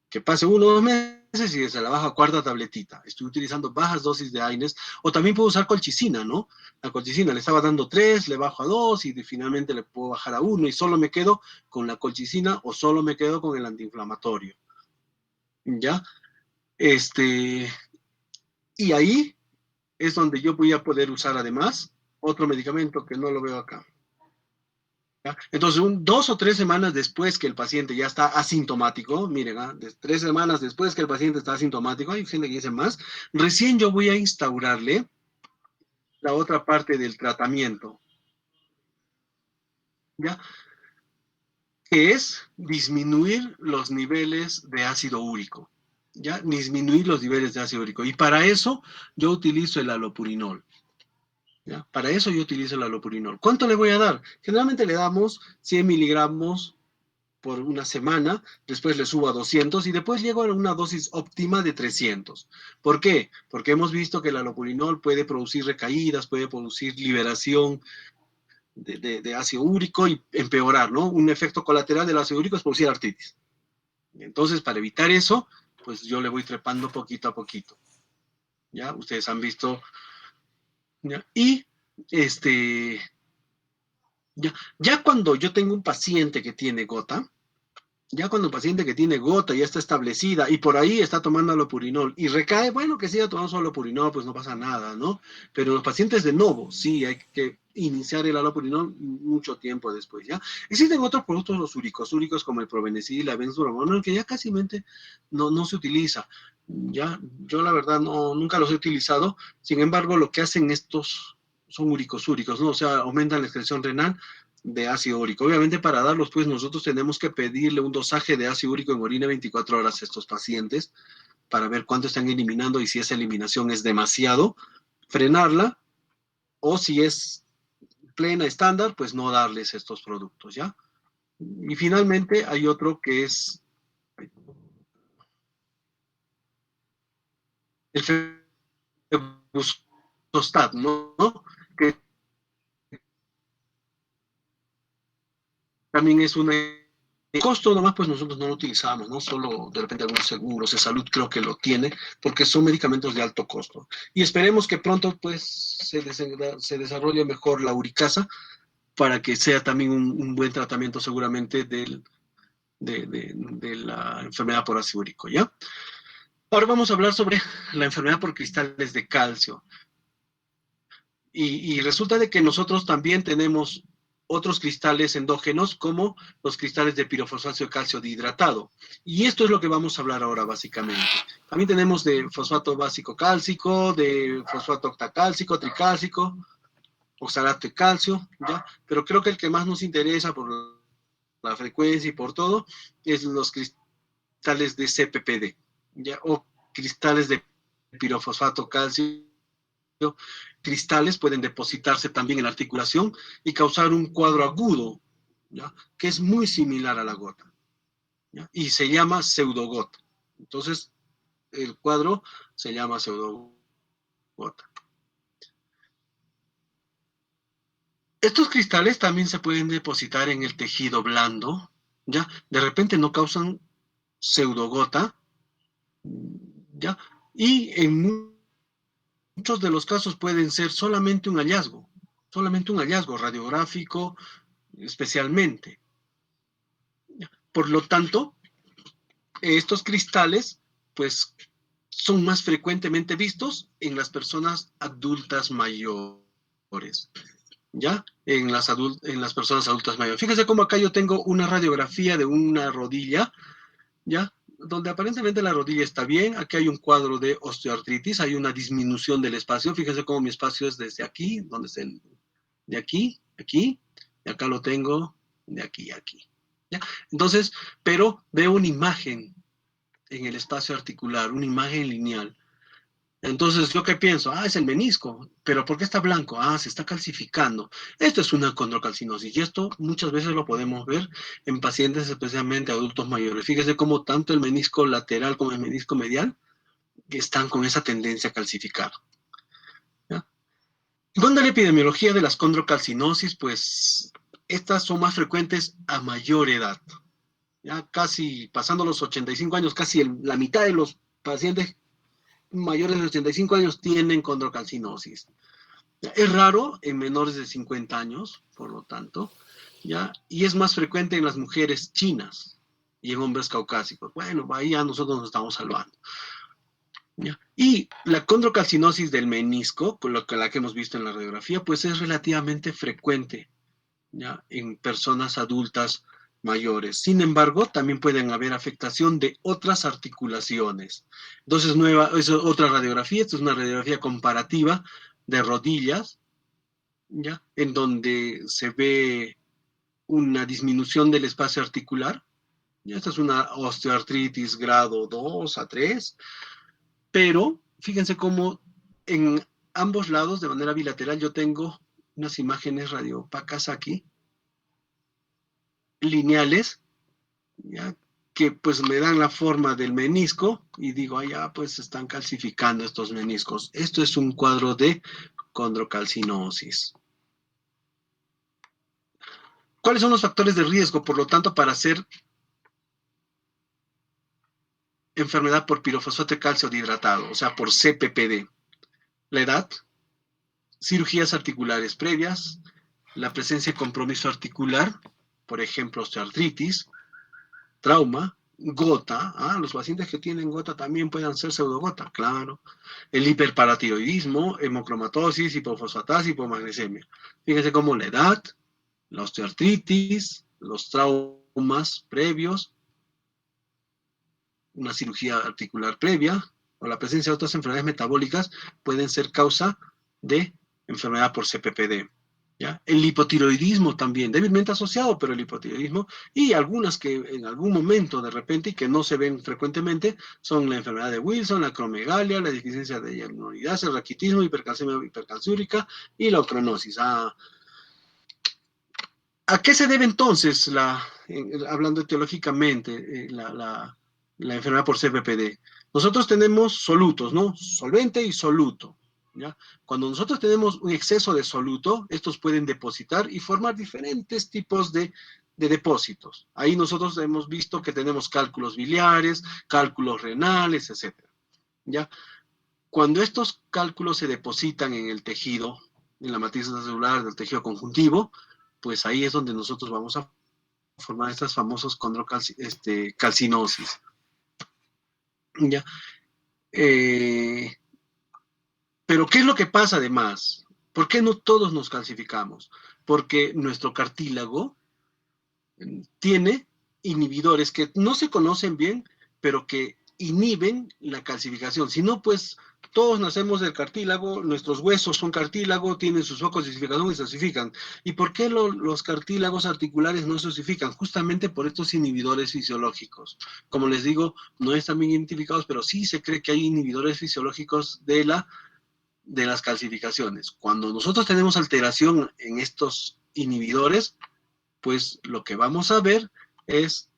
A: Que pase 1 o 2 meses y se la baja a cuarta tabletita. Estoy utilizando bajas dosis de AINES, o también puedo usar colchicina, ¿no? La colchicina le estaba dando 3, le bajo a 2 y finalmente le puedo bajar a 1 y solo me quedo con la colchicina o solo me quedo con el antiinflamatorio. ¿Ya? Y ahí es donde yo voy a poder usar además otro medicamento que no lo veo acá. ¿Ya? Entonces, 2 o 3 semanas después que el paciente ya está asintomático, miren, 3 semanas después que el paciente está asintomático, hay gente que dice más, recién yo voy a instaurarle la otra parte del tratamiento, ¿ya? Que es disminuir los niveles de ácido úrico, ¿ya? Disminuir los niveles de ácido úrico. Y para eso yo utilizo el alopurinol. ¿Ya? Para eso yo utilizo el alopurinol. ¿Cuánto le voy a dar? Generalmente le damos 100 miligramos por una semana, después le subo a 200 y después llego a una dosis óptima de 300. ¿Por qué? Porque hemos visto que el alopurinol puede producir recaídas, puede producir liberación de ácido úrico y empeorar, ¿no? Un efecto colateral del ácido úrico es producir artritis. Entonces, para evitar eso, pues yo le voy trepando poquito a poquito. ¿Ya? Ustedes han visto. ¿Ya? Y ya cuando yo tengo un paciente que tiene gota, ya cuando el paciente que tiene gota ya está establecida y por ahí está tomando alopurinol y recae, bueno, que siga tomando su alopurinol, pues no pasa nada, ¿no? Pero los pacientes de novo, sí, hay que iniciar el alopurinol mucho tiempo después, ¿ya? Existen otros productos, los úricos como el probenecil, la benzoramol, que ya casi no se utiliza, ¿ya? Yo la verdad nunca los he utilizado, sin embargo, lo que hacen estos son úricos, ¿no? O sea, aumentan la excreción renal de ácido úrico. Obviamente para darlos, pues nosotros tenemos que pedirle un dosaje de ácido úrico en orina 24 horas a estos pacientes para ver cuánto están eliminando y si esa eliminación es demasiado, frenarla, o si es plena estándar, pues no darles estos productos, ¿ya? Y finalmente hay otro que es el Febusostat, ¿no? Que también es una. El costo nomás, pues nosotros no lo utilizamos, ¿no? Solo de repente algunos seguros de salud creo que lo tiene, porque son medicamentos de alto costo. Y esperemos que pronto, pues, se desarrolle mejor la uricasa para que sea también un buen tratamiento seguramente de la enfermedad por ácido úrico, ¿ya? Ahora vamos a hablar sobre la enfermedad por cristales de calcio. Y resulta de que nosotros también tenemos otros cristales endógenos como los cristales de pirofosfato de calcio dihidratado. Y esto es lo que vamos a hablar ahora básicamente. También tenemos de fosfato básico cálcico, de fosfato octacálcico, tricálcico, oxalato de calcio, ¿ya? Pero creo que el que más nos interesa por la frecuencia y por todo es los cristales de CPPD, ¿ya? O cristales de pirofosfato calcio. Cristales pueden depositarse también en la articulación y causar un cuadro agudo, ¿ya? Que es muy similar a la gota, ¿ya? Y se llama pseudogota. Entonces, el cuadro se llama pseudogota. Estos cristales también se pueden depositar en el tejido blando, ¿ya? De repente no causan pseudogota, ¿ya? Y en muchos de los casos pueden ser solamente un hallazgo radiográfico especialmente. Por lo tanto, estos cristales, pues, son más frecuentemente vistos en las personas adultas mayores, ¿ya? En las personas adultas mayores. Fíjese cómo acá yo tengo una radiografía de una rodilla, ¿ya? Donde aparentemente la rodilla está bien. Aquí hay un cuadro de osteoartritis, hay una disminución del espacio. Fíjese cómo mi espacio es desde aquí, donde es de aquí, aquí, y acá lo tengo de aquí a aquí. ¿Ya? Entonces, pero veo una imagen en el espacio articular, una imagen lineal. Entonces, ¿yo qué pienso? Ah, es el menisco. ¿Pero por qué está blanco? Ah, se está calcificando. Esto es una condrocalcinosis y esto muchas veces lo podemos ver en pacientes, especialmente adultos mayores. Fíjese cómo tanto el menisco lateral como el menisco medial están con esa tendencia a calcificar. ¿Ya? ¿Dónde la epidemiología de las condrocalcinosis? Pues estas son más frecuentes a mayor edad. Ya casi pasando los 85 años, casi la mitad de los pacientes mayores de 85 años tienen condrocalcinosis. Es raro en menores de 50 años, por lo tanto, ¿ya? Y es más frecuente en las mujeres chinas y en hombres caucásicos. Bueno, ahí ya nosotros nos estamos salvando. ¿Ya? Y la condrocalcinosis del menisco, con la que hemos visto en la radiografía, pues es relativamente frecuente, ¿ya? En personas adultas mayores. Sin embargo, también pueden haber afectación de otras articulaciones. Entonces, es otra radiografía, esta es una radiografía comparativa de rodillas, ¿ya? En donde se ve una disminución del espacio articular. ¿Ya? Esta es una osteoartritis grado 2 a 3, pero fíjense cómo en ambos lados, de manera bilateral, yo tengo unas imágenes radiopacas aquí, lineales, ¿ya? Que pues me dan la forma del menisco y digo, ah, ya, pues están calcificando estos meniscos. Esto es un cuadro de condrocalcinosis. ¿Cuáles son los factores de riesgo, por lo tanto, para hacer enfermedad por pirofosfato de calcio dihidratado, o sea, por CPPD? La edad, cirugías articulares previas, la presencia de compromiso articular, por ejemplo, osteoartritis, trauma, gota, los pacientes que tienen gota también pueden ser pseudogota, claro, el hiperparatiroidismo, hemocromatosis, hipofosfatasia, hipomagnesemia. Fíjense cómo la edad, la osteoartritis, los traumas previos, una cirugía articular previa o la presencia de otras enfermedades metabólicas pueden ser causa de enfermedad por CPPD. ¿Ya? El hipotiroidismo también, débilmente asociado, pero el hipotiroidismo, y algunas que en algún momento de repente y que no se ven frecuentemente, son la enfermedad de Wilson, la acromegalia, la deficiencia de hyaluronidasa, el raquitismo, hipercalcemia hipercalciúrica y la ocronosis. ¿A qué se debe entonces, hablando teológicamente, la enfermedad por CPPD? Nosotros tenemos solutos, ¿no? Solvente y soluto. ¿Ya? Cuando nosotros tenemos un exceso de soluto, estos pueden depositar y formar diferentes tipos de depósitos. Ahí nosotros hemos visto que tenemos cálculos biliares, cálculos renales, etc. ¿Ya? Cuando estos cálculos se depositan en el tejido, en la matriz celular del tejido conjuntivo, pues ahí es donde nosotros vamos a formar estas famosas calcinosis. ¿Ya? Eh, pero ¿qué es lo que pasa además? ¿Por qué no todos nos calcificamos? Porque nuestro cartílago tiene inhibidores que no se conocen bien, pero que inhiben la calcificación. Si no, pues todos nacemos del cartílago, nuestros huesos son cartílago, tienen sus focos de calcificación y se osifican. ¿Y por qué los cartílagos articulares no se osifican? Justamente por estos inhibidores fisiológicos. Como les digo, no están bien identificados, pero sí se cree que hay inhibidores fisiológicos de las calcificaciones. Cuando nosotros tenemos alteración en estos inhibidores, pues lo que vamos a ver es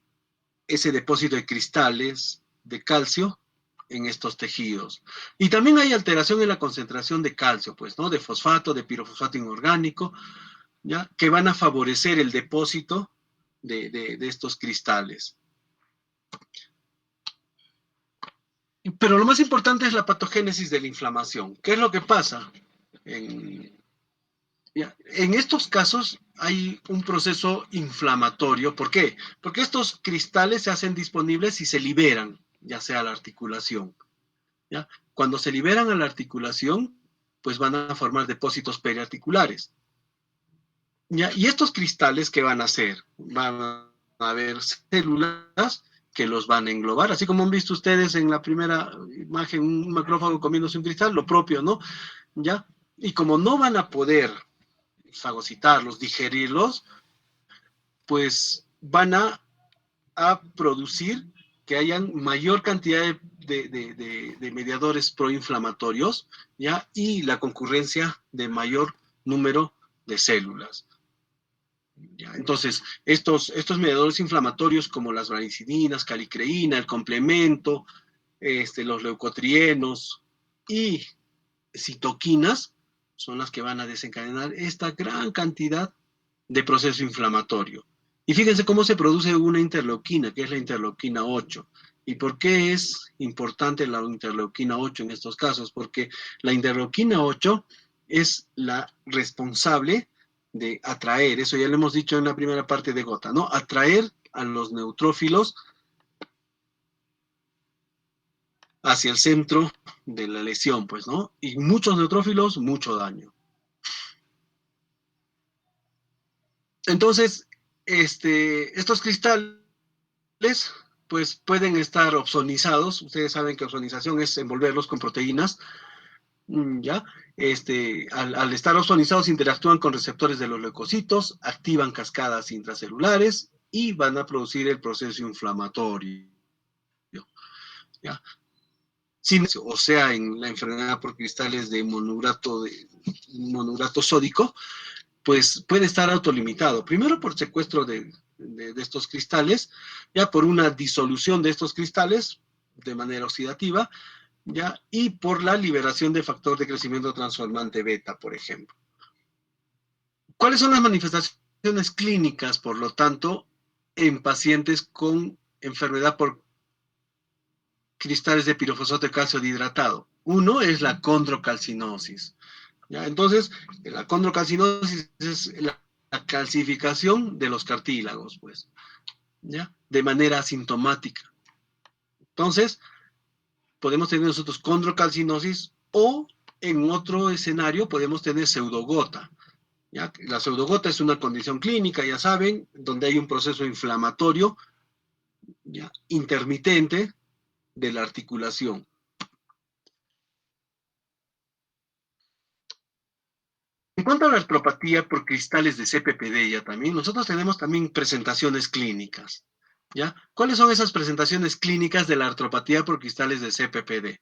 A: ese depósito de cristales de calcio en estos tejidos. Y también hay alteración en la concentración de calcio, pues, ¿no? De fosfato, de pirofosfato inorgánico, ¿ya? Que van a favorecer el depósito de estos cristales. Pero lo más importante es la patogénesis de la inflamación. ¿Qué es lo que pasa? En estos casos hay un proceso inflamatorio. ¿Por qué? Porque estos cristales se hacen disponibles y se liberan, ya sea a la articulación. ¿Ya? Cuando se liberan a la articulación, pues van a formar depósitos periarticulares. ¿Ya? Y estos cristales, ¿qué van a hacer? Van a haber células que los van a englobar, así como han visto ustedes en la primera imagen, un macrófago comiéndose un cristal, lo propio, ¿no? ¿Ya? Y como no van a poder fagocitarlos, digerirlos, pues van a producir que hayan mayor cantidad de mediadores proinflamatorios, ¿ya? Y la concurrencia de mayor número de células. ¿Ya? Entonces, estos mediadores inflamatorios como las vancininas, calicreína, el complemento, los leucotrienos y citoquinas son las que van a desencadenar esta gran cantidad de proceso inflamatorio. Y fíjense cómo se produce una interleuquina, que es la interleuquina 8. ¿Y por qué es importante la interleuquina 8 en estos casos? Porque la interleuquina 8 es la responsable de atraer, eso ya lo hemos dicho en la primera parte de Gota, ¿no? Atraer a los neutrófilos hacia el centro de la lesión, pues, ¿no? Y muchos neutrófilos, mucho daño. Entonces, estos cristales, pues pueden estar opsonizados. Ustedes saben que opsonización es envolverlos con proteínas, ¿ya? Al estar opsonizados interactúan con receptores de los leucocitos, activan cascadas intracelulares y van a producir el proceso inflamatorio, ¿ya? O sea, en la enfermedad por cristales de monourato sódico, pues puede estar autolimitado. Primero por secuestro de estos cristales, ya por una disolución de estos cristales de manera oxidativa, ya, y por la liberación de factor de crecimiento transformante beta, por ejemplo. ¿Cuáles son las manifestaciones clínicas, por lo tanto, en pacientes con enfermedad por cristales de pirofosfato de calcio dihidratado? Uno es la condrocalcinosis. ¿Ya? Entonces, la condrocalcinosis es la calcificación de los cartílagos, pues, ¿ya? De manera asintomática. Entonces, podemos tener nosotros condrocalcinosis o en otro escenario podemos tener pseudogota. ¿Ya? La pseudogota es una condición clínica, ya saben, donde hay un proceso inflamatorio, ¿ya?, intermitente de la articulación. En cuanto a la artropatía por cristales de CPPD, ya también, nosotros tenemos también presentaciones clínicas. ¿Ya? ¿Cuáles son esas presentaciones clínicas de la artropatía por cristales de CPPD?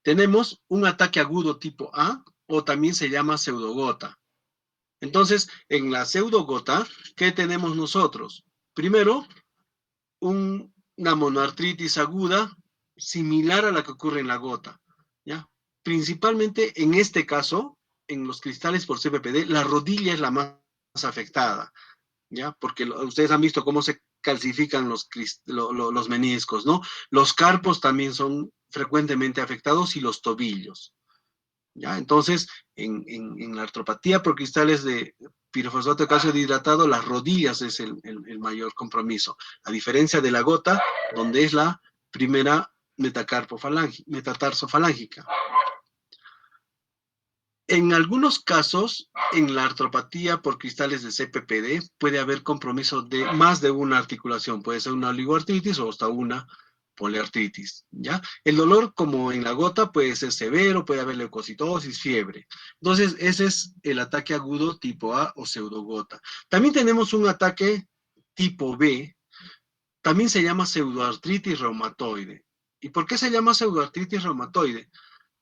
A: Tenemos un ataque agudo tipo A, o también se llama pseudogota. Entonces, en la pseudogota, ¿qué tenemos nosotros? Primero, una monoartritis aguda similar a la que ocurre en la gota, ¿ya? Principalmente en este caso, en los cristales por CPPD, la rodilla es la más afectada, ¿ya? Porque ustedes han visto cómo se calcifican los meniscos, ¿no? Los carpos también son frecuentemente afectados y los tobillos, ¿ya? Entonces, en la artropatía por cristales de pirofosfato de calcio dihidratado, las rodillas es el mayor compromiso, a diferencia de la gota, donde es la primera metatarsofalángica. En algunos casos, en la artropatía por cristales de CPPD, puede haber compromiso de más de una articulación. Puede ser una oligoartritis o hasta una poliartritis, ¿ya? El dolor, como en la gota, puede ser severo, puede haber leucocitosis, fiebre. Entonces, ese es el ataque agudo tipo A o pseudogota. También tenemos un ataque tipo B, también se llama pseudoartritis reumatoide. ¿Y por qué se llama pseudoartritis reumatoide?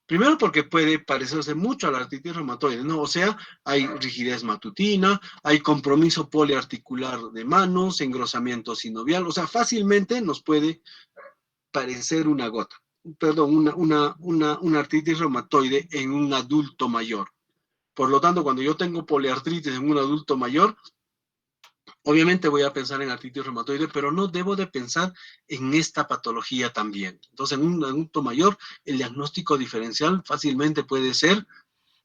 A: Primero porque puede parecerse mucho a la artritis reumatoide, ¿no? O sea, hay rigidez matutina, hay compromiso poliarticular de manos, engrosamiento sinovial, o sea, fácilmente nos puede parecer una gota, perdón, una artritis reumatoide en un adulto mayor. Por lo tanto, cuando yo tengo poliartritis en un adulto mayor, obviamente voy a pensar en artritis reumatoide, pero no debo de pensar en esta patología también. Entonces, en un adulto mayor, el diagnóstico diferencial fácilmente puede ser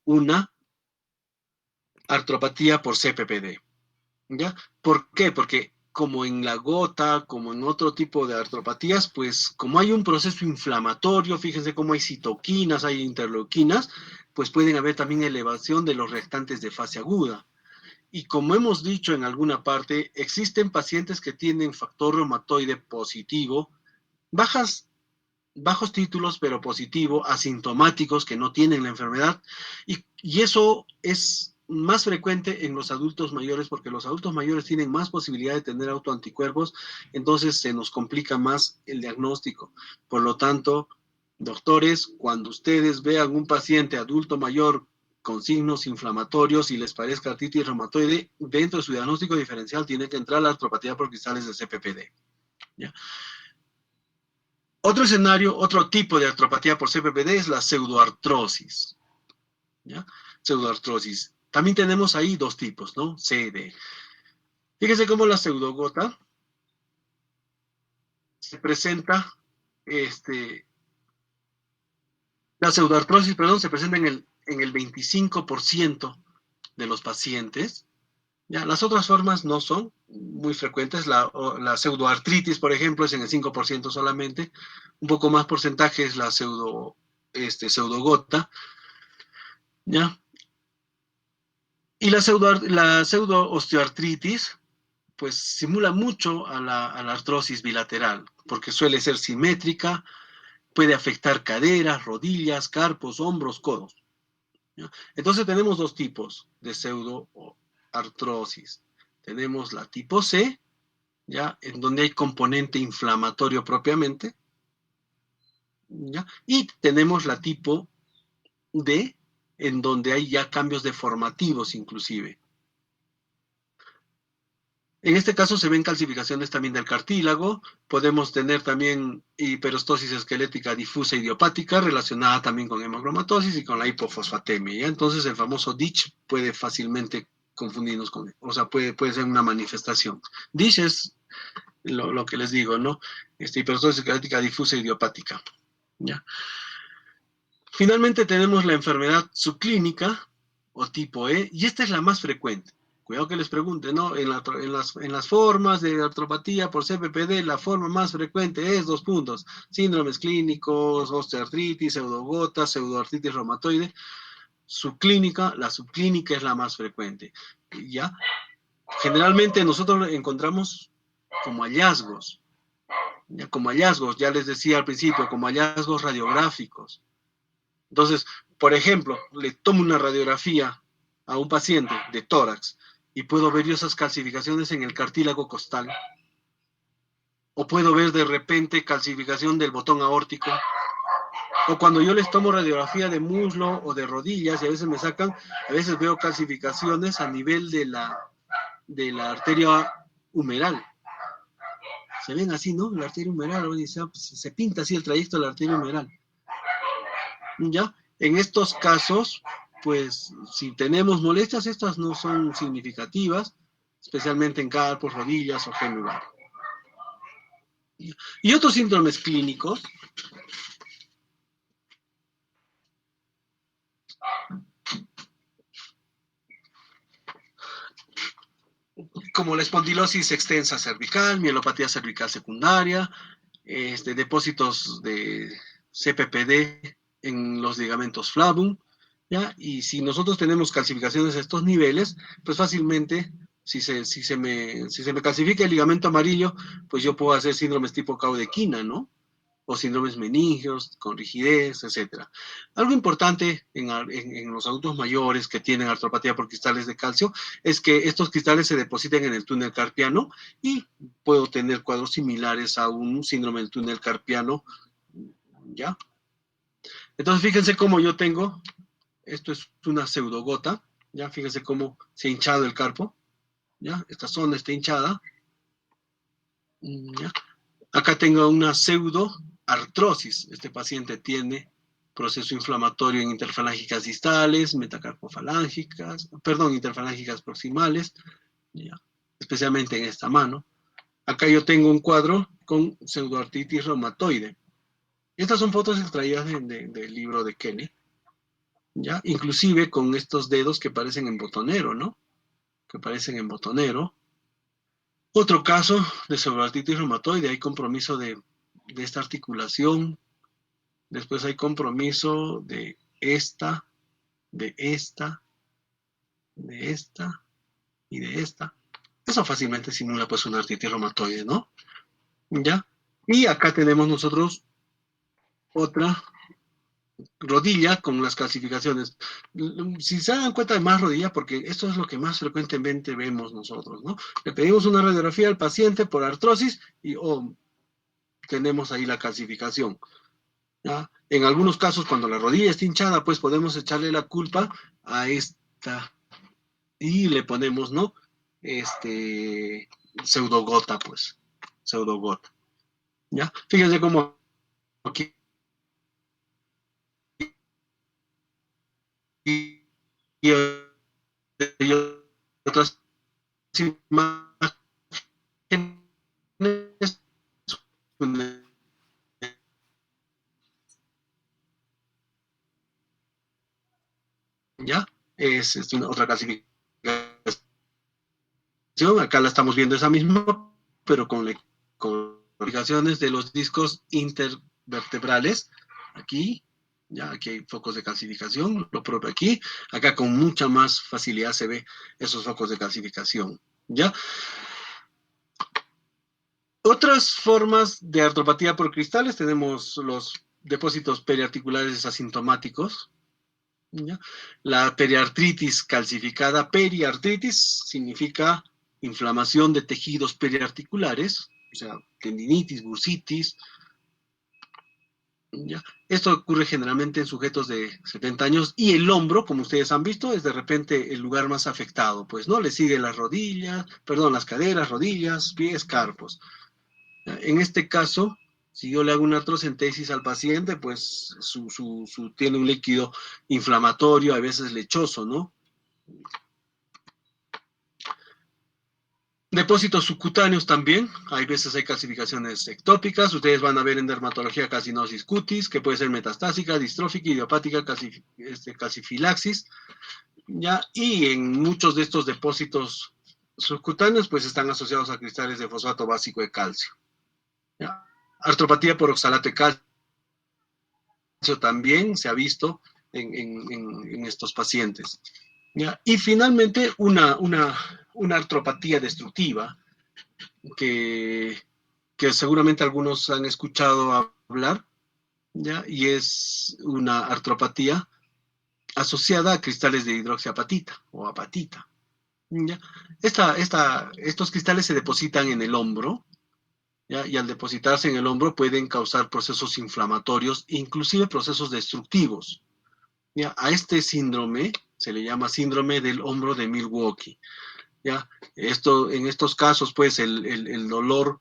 A: una artropatía por CPPD. ¿Ya? ¿Por qué? Porque como en la gota, como en otro tipo de artropatías, pues como hay un proceso inflamatorio, fíjense cómo hay citoquinas, hay interleuquinas, pues pueden haber también elevación de los reactantes de fase aguda. Y como hemos dicho en alguna parte, existen pacientes que tienen factor reumatoide positivo, bajos títulos, pero positivo, asintomáticos, que no tienen la enfermedad, y eso es más frecuente en los adultos mayores, porque los adultos mayores tienen más posibilidad de tener autoanticuerpos, entonces se nos complica más el diagnóstico. Por lo tanto, doctores, cuando ustedes vean un paciente adulto mayor con signos inflamatorios y les parezca artritis reumatoide, dentro de su diagnóstico diferencial tiene que entrar la artropatía por cristales de CPPD. ¿Ya? Otro escenario, otro tipo de artropatía por CPPD es la pseudoartrosis. ¿Ya? Pseudoartrosis. También tenemos ahí dos tipos, ¿no? C y D. Fíjese cómo la pseudogota se presenta, la pseudoartrosis, perdón, se presenta en el 25% de los pacientes. Ya, las otras formas no son muy frecuentes. La pseudoartritis, por ejemplo, es en el 5% solamente. Un poco más porcentaje es la pseudogota. ¿Ya? Y la pseudo-osteoartritis, pues simula mucho a la artrosis bilateral, porque suele ser simétrica, puede afectar caderas, rodillas, carpos, hombros, codos. ¿Ya? Entonces tenemos dos tipos de pseudoartrosis. Tenemos la tipo C, ¿ya?, en donde hay componente inflamatorio propiamente, ¿ya? Y tenemos la tipo D, en donde hay ya cambios deformativos inclusive. En este caso se ven calcificaciones también del cartílago, podemos tener también hiperostosis esquelética difusa idiopática relacionada también con hemocromatosis y con la hipofosfatemia, ¿ya? Entonces el famoso DISH puede fácilmente confundirnos con, o sea, puede ser una manifestación. DISH es lo que les digo, ¿no? Hiperostosis esquelética difusa idiopática, ¿ya? Finalmente tenemos la enfermedad subclínica o tipo E, y esta es la más frecuente. Cuidado que les pregunte, ¿no? En las formas de artropatía por CPPD, la forma más frecuente es 2 puntos. Síndromes clínicos, osteoartritis, pseudogota, pseudoartritis reumatoide. Subclínica, la subclínica es la más frecuente. ¿Ya? Generalmente nosotros encontramos como hallazgos, ya les decía al principio, como hallazgos radiográficos. Entonces, por ejemplo, le tomo una radiografía a un paciente de tórax y puedo ver yo esas calcificaciones en el cartílago costal. O puedo ver de repente calcificación del botón aórtico. O cuando yo les tomo radiografía de muslo o de rodillas y a veces me sacan, a veces veo calcificaciones a nivel de la arteria humeral. Se ven así, ¿no? La arteria humeral, se pinta así el trayecto de la arteria humeral. ¿Ya? En estos casos, pues si tenemos molestias, estas no son significativas, especialmente en carpos, rodillas o femoral. Y otros síndromes clínicos, como la espondilosis extensa cervical, mielopatía cervical secundaria, depósitos de CPPD en los ligamentos flavum, ¿ya? Y si nosotros tenemos calcificaciones a estos niveles, pues fácilmente, si se me calcifica el ligamento amarillo, pues yo puedo hacer síndromes tipo caudequina, ¿no? O síndromes meningios con rigidez, etc. Algo importante en los adultos mayores que tienen artropatía por cristales de calcio es que estos cristales se depositen en el túnel carpiano y puedo tener cuadros similares a un síndrome del túnel carpiano, ¿ya? Entonces fíjense cómo yo tengo, esto es una pseudogota, ¿ya? Fíjense cómo se ha hinchado el carpo, ¿ya? Esta zona está hinchada, ¿ya? Acá tengo una pseudoartrosis. Este paciente tiene proceso inflamatorio en interfalángicas distales, metacarpofalángicas, perdón, interfalángicas proximales, ¿ya? Especialmente en esta mano. Acá yo tengo un cuadro con pseudoartritis reumatoide. Estas son fotos extraídas del libro de Kenny, ¿ya? Inclusive con estos dedos que parecen en botonero, ¿no? Que parecen en botonero. Otro caso de pseudoartritis reumatoide, hay compromiso de esta articulación. Después hay compromiso de esta, de esta, de esta y de esta. Eso fácilmente simula pues una artritis reumatoide, ¿no? ¿Ya? Y acá tenemos nosotros otra rodilla con las calcificaciones. Si se dan cuenta de más rodilla, porque esto es lo que más frecuentemente vemos nosotros, ¿no? Le pedimos una radiografía al paciente por artrosis y tenemos ahí la calcificación. ¿Ya? En algunos casos, cuando la rodilla está hinchada, pues podemos echarle la culpa a esta y le ponemos, ¿no? Pseudogota, pues, pseudogota. ¿Ya? Fíjense cómo aquí y otras imágenes, ¿ya? Es una otra clasificación. Acá la estamos viendo esa misma, pero con aplicaciones de los discos intervertebrales. Aquí, ya aquí hay focos de calcificación, lo propio aquí. Acá con mucha más facilidad se ve esos focos de calcificación, ¿ya? Otras formas de artropatía por cristales, tenemos los depósitos periarticulares asintomáticos, ¿ya? La periartritis calcificada. Periartritis significa inflamación de tejidos periarticulares, o sea, tendinitis, bursitis. ¿ya? Esto ocurre generalmente en sujetos de 70 años y el hombro, como ustedes han visto, es de repente el lugar más afectado, pues, ¿no? Le sigue las rodillas, perdón, las caderas, rodillas, pies, carpos. En este caso, si yo le hago una artrocentesis al paciente, pues tiene un líquido inflamatorio, a veces lechoso, ¿no? Depósitos subcutáneos también, hay veces hay calcificaciones ectópicas, ustedes van a ver en dermatología calcinosis cutis, que puede ser metastásica, distrófica, idiopática, calcifilaxis, ¿ya? Y en muchos de estos depósitos subcutáneos, pues están asociados a cristales de fosfato básico de calcio, ¿ya? Artropatía por oxalato de calcio también se ha visto en estos pacientes, ¿ya? Y finalmente una artropatía destructiva, que seguramente algunos han escuchado hablar, ¿ya? Y es una artropatía asociada a cristales de hidroxiapatita o apatita, ¿ya? Estos cristales se depositan en el hombro, ¿ya? Y al depositarse en el hombro pueden causar procesos inflamatorios, inclusive procesos destructivos, ¿ya? A este síndrome se le llama síndrome del hombro de Milwaukee, ¿ya? En estos casos, pues, el dolor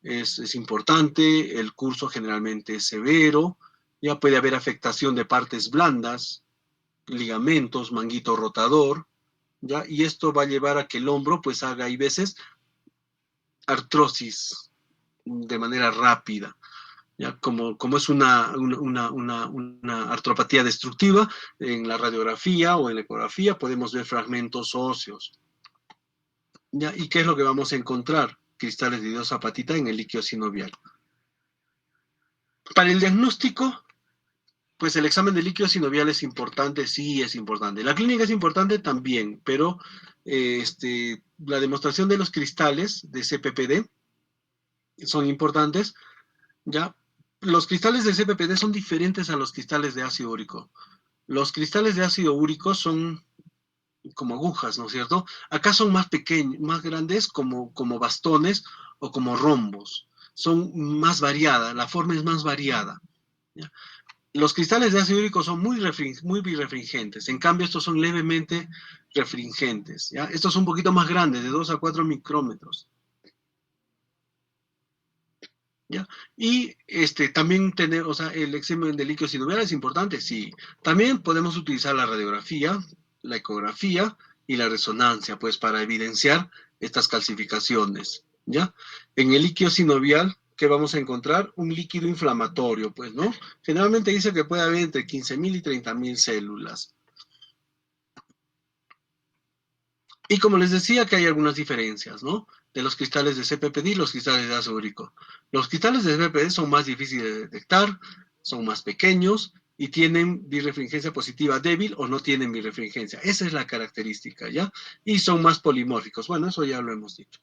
A: es importante, el curso generalmente es severo, ya puede haber afectación de partes blandas, ligamentos, manguito rotador, ya, y esto va a llevar a que el hombro pues haga, hay veces, artrosis de manera rápida, ya, como es una artropatía destructiva, en la radiografía o en la ecografía podemos ver fragmentos óseos, ya, ¿y qué es lo que vamos a encontrar? Cristales de idiosapatita en el líquido sinovial. Para el diagnóstico, pues el examen de líquido sinovial es importante, sí es importante. La clínica es importante también, pero la demostración de los cristales de CPPD son importantes, ¿ya? Los cristales de CPPD son diferentes a los cristales de ácido úrico. Los cristales de ácido úrico son como agujas, ¿no es cierto? Acá son más pequeños, más grandes, como bastones o como rombos. Son más variadas, la forma es más variada, ¿ya? Los cristales de ácido úrico son muy birefringentes, en cambio estos son levemente refringentes, ¿ya? Estos son un poquito más grandes, de 2 a 4 micrómetros, ¿ya? Y también tener, o sea, el examen de líquido sinovial es importante, sí. También podemos utilizar la radiografía, la ecografía y la resonancia, pues, para evidenciar estas calcificaciones, ¿ya? En el líquido sinovial, ¿qué vamos a encontrar? Un líquido inflamatorio, pues, ¿no? Generalmente dice que puede haber entre 15.000 y 30.000 células. Y como les decía, que hay algunas diferencias, ¿no? De los cristales de CPPD y los cristales de ácido úrico. Los cristales de CPPD son más difíciles de detectar, son más pequeños y tienen birefringencia positiva débil o no tienen birefringencia. Esa es la característica, ¿ya? Y son más polimórficos. Bueno, eso ya lo hemos dicho.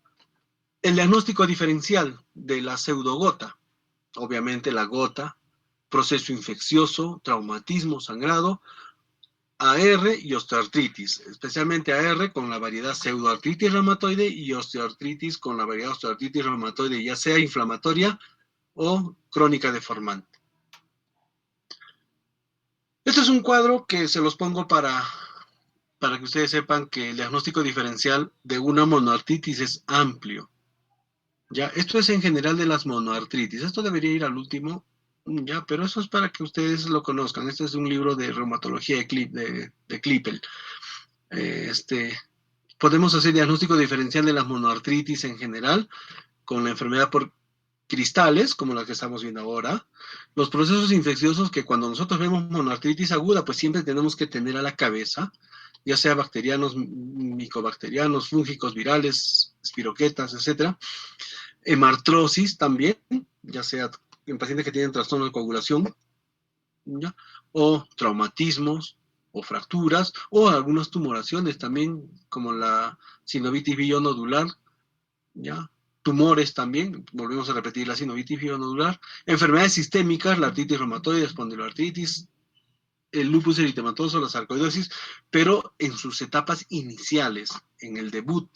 A: El diagnóstico diferencial de la pseudogota, obviamente la gota, proceso infeccioso, traumatismo, sangrado, AR y osteoartritis, especialmente AR con la variedad pseudoartritis reumatoide y osteoartritis con la variedad osteoartritis reumatoide, ya sea inflamatoria o crónica deformante. Este es un cuadro que se los pongo para que ustedes sepan que el diagnóstico diferencial de una monoartritis es amplio. Ya, esto es en general de las monoartritis. Esto debería ir al último, ya, pero eso es para que ustedes lo conozcan. Este es un libro de reumatología de Klippel. Podemos hacer diagnóstico diferencial de las monoartritis en general, con la enfermedad por cristales, como la que estamos viendo ahora. Los procesos infecciosos que cuando nosotros vemos monoartritis aguda, pues siempre tenemos que tener a la cabeza, ya sea bacterianos, micobacterianos, fúngicos, virales, espiroquetas, etc. Hemartrosis también, ya sea en pacientes que tienen trastorno de coagulación, ¿ya? O traumatismos, o fracturas, o algunas tumoraciones también, como la sinovitis billonodular, ¿ya? Tumores también, volvemos a repetir la sinovitis billonodular, enfermedades sistémicas, la artritis reumatoide, espondiloartritis, el lupus eritematoso, la sarcoidosis, pero en sus etapas iniciales, en el debut,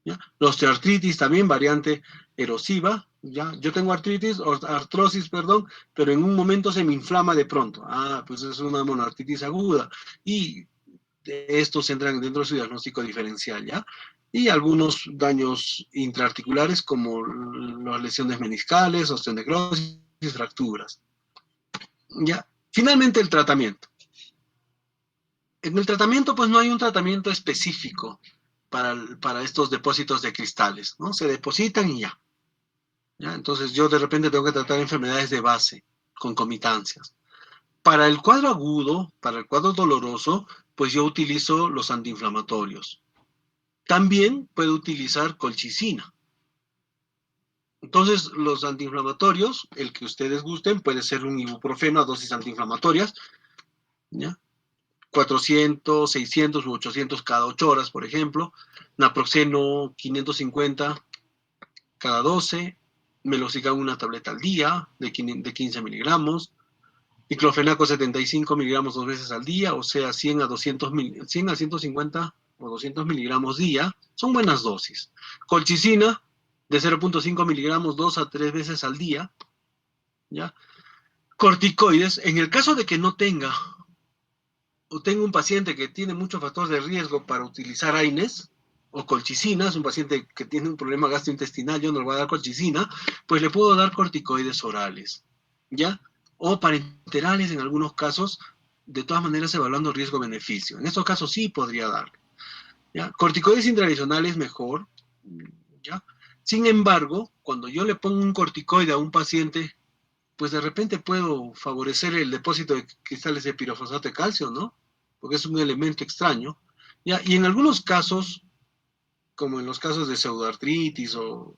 A: ¿ya? La osteoartritis también, variante erosiva, ¿ya? Yo tengo artritis, o artrosis, perdón, pero en un momento se me inflama de pronto. Ah, pues es una monoartritis aguda. Y estos entran dentro de su diagnóstico diferencial, ¿ya? Y algunos daños intraarticulares como las lesiones meniscales, osteonecrosis, fracturas, ¿ya? Finalmente el tratamiento. En el tratamiento, pues no hay un tratamiento específico para estos depósitos de cristales, ¿no? Se depositan y ya. ¿Ya? Entonces yo de repente tengo que tratar enfermedades de base, concomitancias. Para el cuadro agudo, para el cuadro doloroso, pues yo utilizo los antiinflamatorios. También puedo utilizar colchicina. Entonces, los antiinflamatorios, el que ustedes gusten, puede ser un ibuprofeno a dosis antiinflamatorias, ¿ya? 400, 600 u 800 cada 8 horas, por ejemplo. Naproxeno 550 cada 12. Meloxicam una tableta al día de 15 miligramos. Diclofenaco 75 miligramos 2 veces al día, o sea, 100 a 200 100 a 150 o 200 miligramos día. Son buenas dosis. Colchicina de 0.5 miligramos 2 a 3 veces al día, ¿ya? Corticoides, en el caso de que no tenga o tengo un paciente que tiene muchos factores de riesgo para utilizar AINES o colchicinas, un paciente que tiene un problema gastrointestinal, yo no le voy a dar colchicina, pues le puedo dar corticoides orales, ¿ya? O parenterales en algunos casos, de todas maneras evaluando riesgo-beneficio. En estos casos sí podría darle, ¿ya? Corticoides intradicionales mejor, ¿ya? Sin embargo, cuando yo le pongo un corticoide a un paciente, pues de repente puedo favorecer el depósito de cristales de pirofosfato de calcio, ¿no? Porque es un elemento extraño. ¿Ya? Y en algunos casos, como en los casos de pseudoartritis o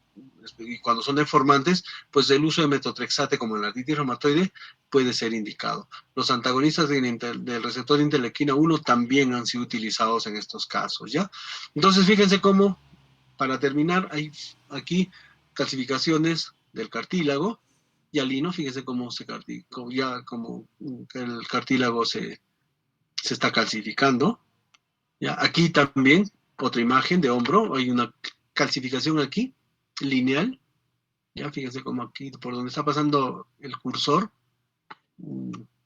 A: y cuando son deformantes, pues el uso de metotrexate como en la artritis reumatoide puede ser indicado. Los antagonistas del receptor interleuquina 1 también han sido utilizados en estos casos, ¿ya? Entonces, fíjense cómo, para terminar, hay aquí calcificaciones del cartílago y al lino, fíjense cómo ya como el cartílago se está calcificando. ¿Ya? Aquí también otra imagen de hombro, hay una calcificación aquí, lineal, ya fíjense como aquí, por donde está pasando el cursor,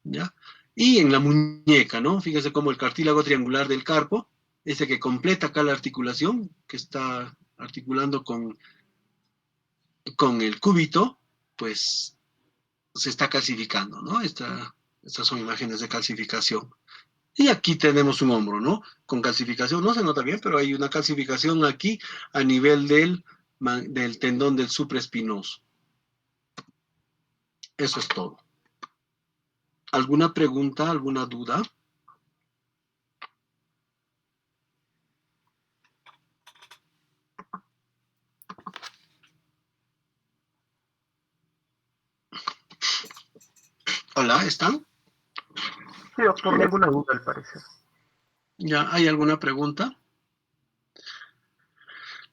A: ¿ya? Y en la muñeca, ¿no? Fíjense como el cartílago triangular del carpo, ese que completa acá la articulación, que está articulando con el cúbito, pues se está calcificando, ¿no? Estas son imágenes de calcificación. Y aquí tenemos un hombro, ¿no? Con calcificación, no se nota bien, pero hay una calcificación aquí a nivel del tendón del supraespinoso. Eso es todo. ¿Alguna pregunta, alguna duda? Hola, ¿están?
B: Sí, doctor, ninguna duda al parecer.
A: ¿Ya hay alguna pregunta?